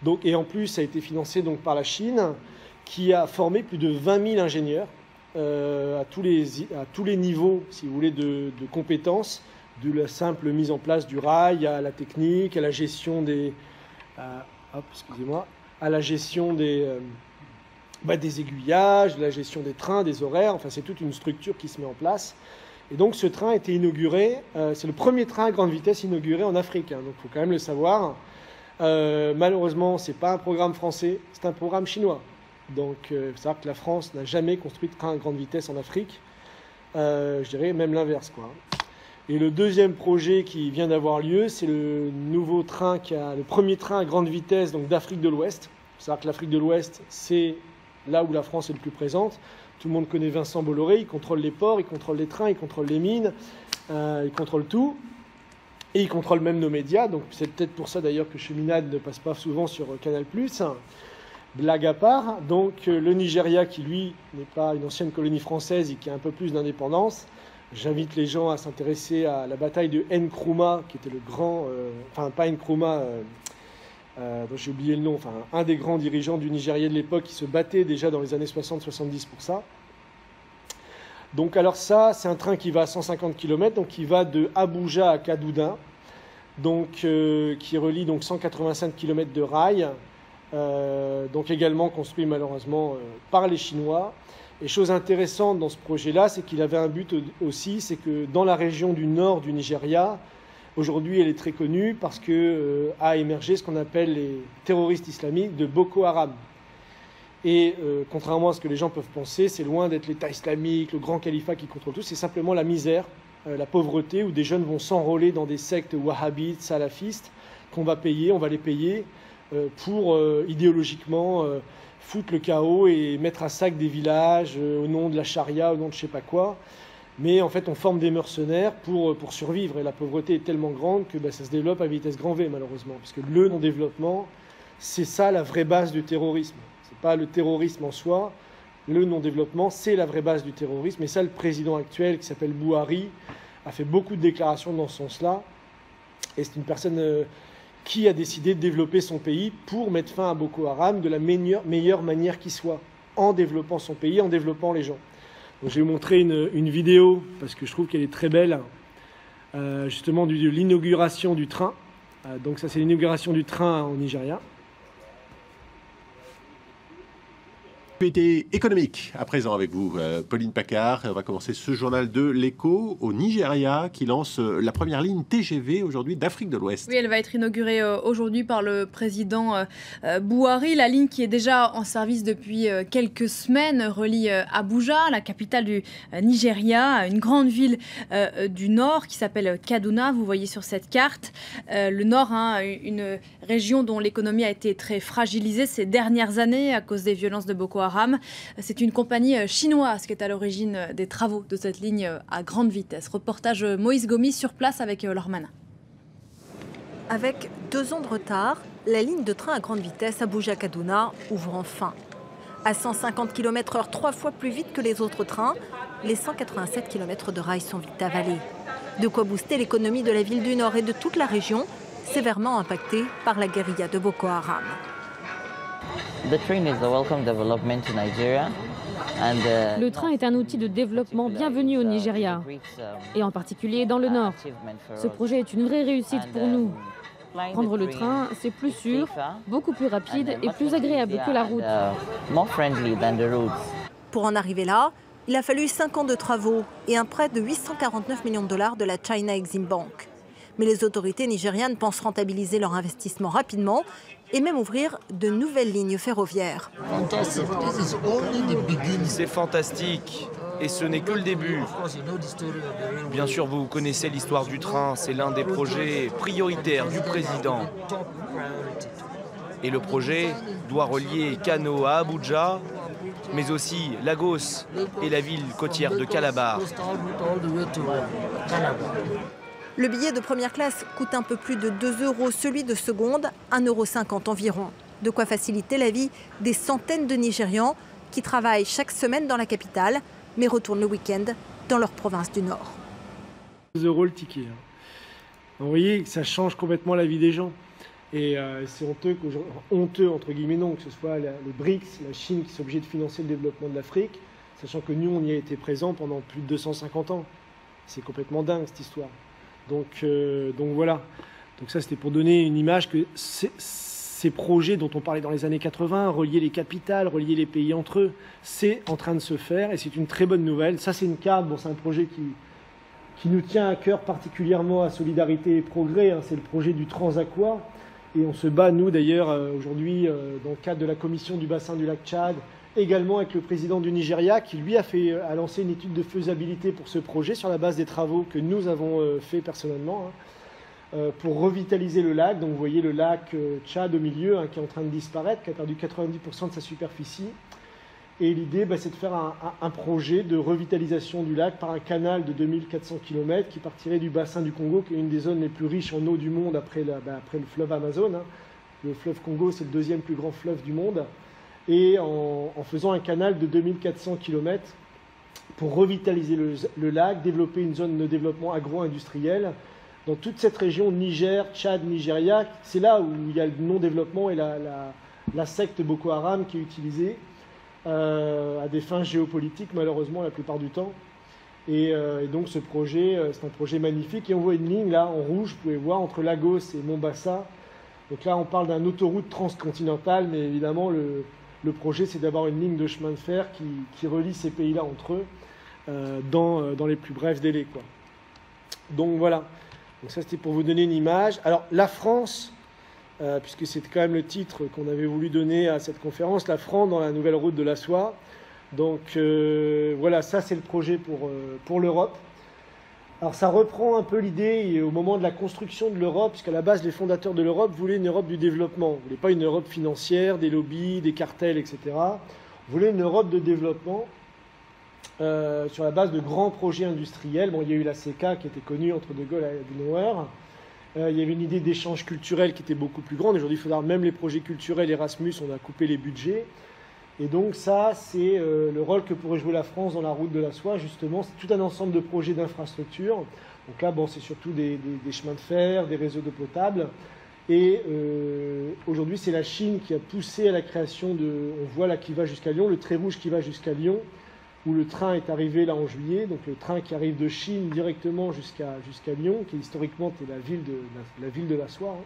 Donc, et en plus, ça a été financé donc, par la Chine, qui a formé plus de 20 000 ingénieurs à tous les niveaux, si vous voulez, de compétences, de la simple mise en place du rail à la technique, à la gestion des aiguillages, de la gestion des trains, des horaires. Enfin, c'est toute une structure qui se met en place. Et donc, ce train a été inauguré. C'est le premier train à grande vitesse inauguré en Afrique. Donc, il faut quand même le savoir. Malheureusement, ce n'est pas un programme français, c'est un programme chinois. Donc, il faut savoir que la France n'a jamais construit de train à grande vitesse en Afrique. Je dirais même l'inverse, quoi. Et le deuxième projet qui vient d'avoir lieu, c'est le nouveau train, le premier train à grande vitesse donc d'Afrique de l'Ouest. Il faut savoir que l'Afrique de l'Ouest, c'est là où la France est le plus présente. Tout le monde connaît Vincent Bolloré, il contrôle les ports, il contrôle les trains, il contrôle les mines, il contrôle tout. Et il contrôle même nos médias. Donc c'est peut-être pour ça d'ailleurs que Cheminade ne passe pas souvent sur Canal+. Blague à part. Donc le Nigeria, qui lui n'est pas une ancienne colonie française et qui a un peu plus d'indépendance. J'invite les gens à s'intéresser à la bataille de Nkrumah, qui était le grand... pas Nkrumah, dont j'ai oublié le nom, un des grands dirigeants du Nigeria de l'époque qui se battait déjà dans les années 60-70 pour ça. Donc alors ça, c'est un train qui va à 150 km, donc qui va de Abuja à Kaduna, donc qui relie donc 185 km de rail, donc également construit malheureusement par les Chinois. Et chose intéressante dans ce projet-là, c'est qu'il avait un but aussi, c'est que dans la région du nord du Nigeria, aujourd'hui elle est très connue parce que a émergé ce qu'on appelle les terroristes islamiques de Boko Haram. Et contrairement à ce que les gens peuvent penser, c'est loin d'être l'État islamique, le grand califat qui contrôle tout, c'est simplement la misère, la pauvreté, où des jeunes vont s'enrôler dans des sectes wahhabites, salafistes, on va les payer pour idéologiquement foutre le chaos et mettre à sac des villages au nom de la charia, au nom de je sais pas quoi. Mais en fait, on forme des mercenaires pour survivre. Et la pauvreté est tellement grande que ça se développe à vitesse grand V, malheureusement. Parce que le non-développement, c'est ça la vraie base du terrorisme. C'est pas le terrorisme en soi. Le non-développement, c'est la vraie base du terrorisme. Et ça, le président actuel, qui s'appelle Buhari, a fait beaucoup de déclarations dans ce sens-là. Et c'est une personne qui a décidé de développer son pays pour mettre fin à Boko Haram de la meilleure manière qui soit, en développant son pays, en développant les gens. Donc, je vais vous montrer une vidéo, parce que je trouve qu'elle est très belle, justement de l'inauguration du train. Donc ça, c'est l'inauguration du train au Nigeria. Actualité économique à présent avec vous, Pauline Paccard. On va commencer ce journal de l'Écho au Nigeria qui lance la première ligne TGV aujourd'hui d'Afrique de l'Ouest. Oui, elle va être inaugurée aujourd'hui par le président Buhari. La ligne qui est déjà en service depuis quelques semaines relie Abuja, la capitale du Nigeria, à une grande ville du nord qui s'appelle Kaduna. Vous voyez sur cette carte le nord, une région dont l'économie a été très fragilisée ces dernières années à cause des violences de Boko Haram. C'est une compagnie chinoise qui est à l'origine des travaux de cette ligne à grande vitesse. Reportage Moïse Gomis sur place avec Lormana. Avec 2 ans de retard, la ligne de train à grande vitesse Abuja-Kaduna ouvre enfin. À 150 km/h, 3 fois plus vite que les autres trains, les 187 km de rails sont vite avalés. De quoi booster l'économie de la ville du Nord et de toute la région, sévèrement impactée par la guérilla de Boko Haram. Le train est un outil de développement bienvenu au Nigeria, et en particulier dans le nord. Ce projet est une vraie réussite pour nous. Prendre le train, c'est plus sûr, beaucoup plus rapide et plus agréable que la route. Pour en arriver là, il a fallu 5 ans de travaux et un prêt de 849 millions de dollars de la China Exim Bank. Mais les autorités nigérianes pensent rentabiliser leur investissement rapidement et même ouvrir de nouvelles lignes ferroviaires. C'est fantastique et ce n'est que le début. Bien sûr, vous connaissez l'histoire du train, c'est l'un des projets prioritaires du président. Et le projet doit relier Kano à Abuja, mais aussi Lagos et la ville côtière de Calabar. Le billet de première classe coûte un peu plus de 2 €, celui de seconde, 1,50 € environ. De quoi faciliter la vie des centaines de Nigérians qui travaillent chaque semaine dans la capitale, mais retournent le week-end dans leur province du Nord. 2 € le ticket. Vous voyez que ça change complètement la vie des gens. Et c'est honteux, entre guillemets non, que ce soit les BRICS, la Chine qui sont obligés de financer le développement de l'Afrique, sachant que nous, on y a été présents pendant plus de 250 ans. C'est complètement dingue cette histoire. Donc voilà. Donc ça, c'était pour donner une image que ces projets dont on parlait dans les années 80, relier les capitales, relier les pays entre eux, c'est en train de se faire et c'est une très bonne nouvelle. Ça, c'est une carte, bon, c'est un projet qui nous tient à cœur particulièrement à Solidarité et Progrès, c'est le projet du Transaqua. Et on se bat, nous d'ailleurs, aujourd'hui, dans le cadre de la commission du bassin du lac Tchad, également avec le président du Nigeria, qui lui a lancé une étude de faisabilité pour ce projet sur la base des travaux que nous avons fait personnellement, pour revitaliser le lac. Donc vous voyez le lac Tchad au milieu, qui est en train de disparaître, qui a perdu 90% de sa superficie. Et l'idée, c'est de faire un projet de revitalisation du lac par un canal de 2400 km qui partirait du bassin du Congo, qui est une des zones les plus riches en eau du monde après le fleuve Amazon. Le fleuve Congo, c'est le 2e plus grand fleuve du monde. Et en faisant un canal de 2400 km pour revitaliser le lac, développer une zone de développement agro-industriel dans toute cette région Niger, Tchad, Nigeria. C'est là où il y a le non-développement et la secte Boko Haram qui est utilisée à des fins géopolitiques, malheureusement, la plupart du temps. Et donc ce projet, c'est un projet magnifique. Et on voit une ligne là, en rouge, vous pouvez voir, entre Lagos et Mombasa. Donc là, on parle d'une autoroute transcontinentale, mais évidemment, le projet, c'est d'avoir une ligne de chemin de fer qui relie ces pays-là entre eux dans les plus brefs délais, quoi. Donc voilà. Donc ça, c'était pour vous donner une image. Alors, la France, puisque c'est quand même le titre qu'on avait voulu donner à cette conférence, la France dans la nouvelle route de la soie. Donc voilà, ça c'est le projet pour l'Europe. Alors ça reprend un peu l'idée au moment de la construction de l'Europe, puisqu'à la base les fondateurs de l'Europe voulaient une Europe du développement. Ils ne voulaient pas une Europe financière, des lobbies, des cartels, etc. Ils voulaient une Europe de développement sur la base de grands projets industriels. Bon, il y a eu la CECA qui était connue entre De Gaulle et Adenauer. Il y avait une idée d'échange culturel qui était beaucoup plus grande. Aujourd'hui, il faut voir, même les projets culturels Erasmus, on a coupé les budgets. Et donc ça, c'est le rôle que pourrait jouer la France dans la route de la soie, justement. C'est tout un ensemble de projets d'infrastructures. Donc là, bon, c'est surtout des chemins de fer, des réseaux d'eau potable. Et aujourd'hui, c'est la Chine qui a poussé à la création on voit là qui va jusqu'à Lyon, le trait rouge qui va jusqu'à Lyon. où le train est arrivé là en juillet, donc le train qui arrive de Chine directement jusqu'à Lyon, qui historiquement était la ville de la soie.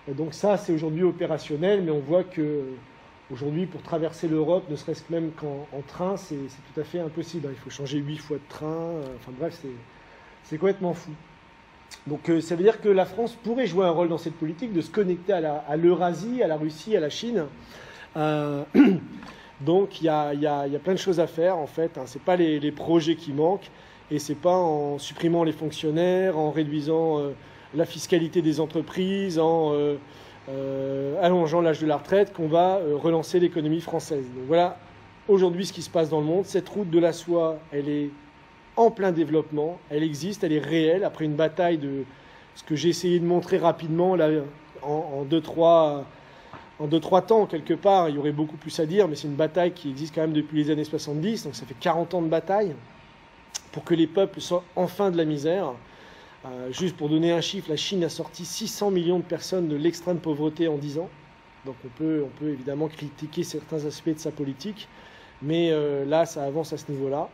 Donc ça, c'est aujourd'hui opérationnel, mais on voit que aujourd'hui, pour traverser l'Europe, ne serait-ce que même qu'en train, c'est tout à fait impossible. Il faut changer 8 fois de train. Enfin bref, c'est complètement fou. Donc ça veut dire que la France pourrait jouer un rôle dans cette politique, de se connecter à l'Eurasie, à la Russie, à la Chine. Donc il y a plein de choses à faire en fait. Ce n'est pas les projets qui manquent, et ce n'est pas en supprimant les fonctionnaires, en réduisant la fiscalité des entreprises, en allongeant l'âge de la retraite qu'on va relancer l'économie française. Donc voilà aujourd'hui ce qui se passe dans le monde. Cette route de la soie, elle est en plein développement, elle existe, elle est réelle, après une bataille de ce que j'ai essayé de montrer rapidement là, en 2-3 temps quelque part. Il y aurait beaucoup plus à dire, mais c'est une bataille qui existe quand même depuis les années 70, donc ça fait 40 ans de bataille pour que les peuples sortent enfin de la misère. Juste pour donner un chiffre, la Chine a sorti 600 millions de personnes de l'extrême pauvreté en 10 ans. Donc on peut évidemment critiquer certains aspects de sa politique, mais là ça avance à ce niveau-là.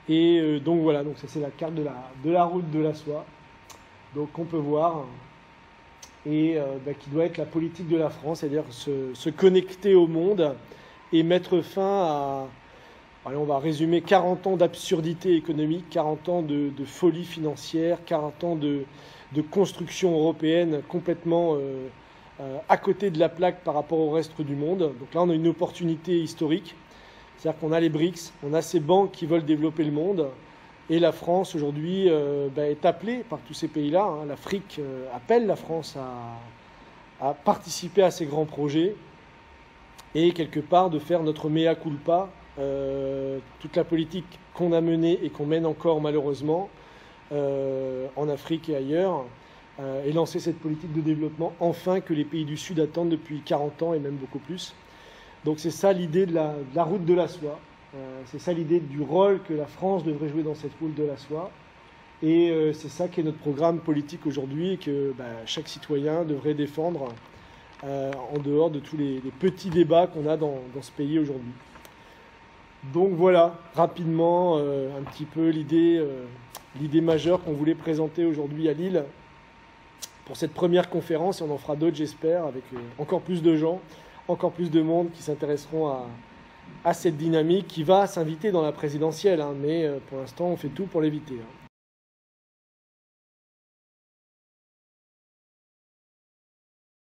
Et donc voilà, donc ça c'est la carte de la route de la soie, donc on peut voir, et qui doit être la politique de la France, c'est-à-dire se connecter au monde et mettre fin à, allez, on va résumer, 40 ans d'absurdité économique, 40 ans de folie financière, 40 ans de construction européenne complètement à côté de la plaque par rapport au reste du monde. Donc là on a une opportunité historique. C'est-à-dire qu'on a les BRICS, on a ces banques qui veulent développer le monde, et la France aujourd'hui est appelée par tous ces pays-là. L'Afrique appelle la France à participer à ces grands projets et quelque part de faire notre mea culpa, toute la politique qu'on a menée et qu'on mène encore malheureusement en Afrique et ailleurs, et lancer cette politique de développement enfin que les pays du Sud attendent depuis 40 ans et même beaucoup plus. Donc c'est ça l'idée de la route de la soie, c'est ça l'idée du rôle que la France devrait jouer dans cette route de la soie, et c'est ça qui est notre programme politique aujourd'hui et que chaque citoyen devrait défendre en dehors de tous les petits débats qu'on a dans ce pays aujourd'hui. Donc voilà, rapidement, un petit peu l'idée majeure qu'on voulait présenter aujourd'hui à Lille pour cette première conférence, et on en fera d'autres j'espère, avec encore plus de gens, encore plus de monde qui s'intéresseront à cette dynamique qui va s'inviter dans la présidentielle, mais pour l'instant on fait tout pour l'éviter.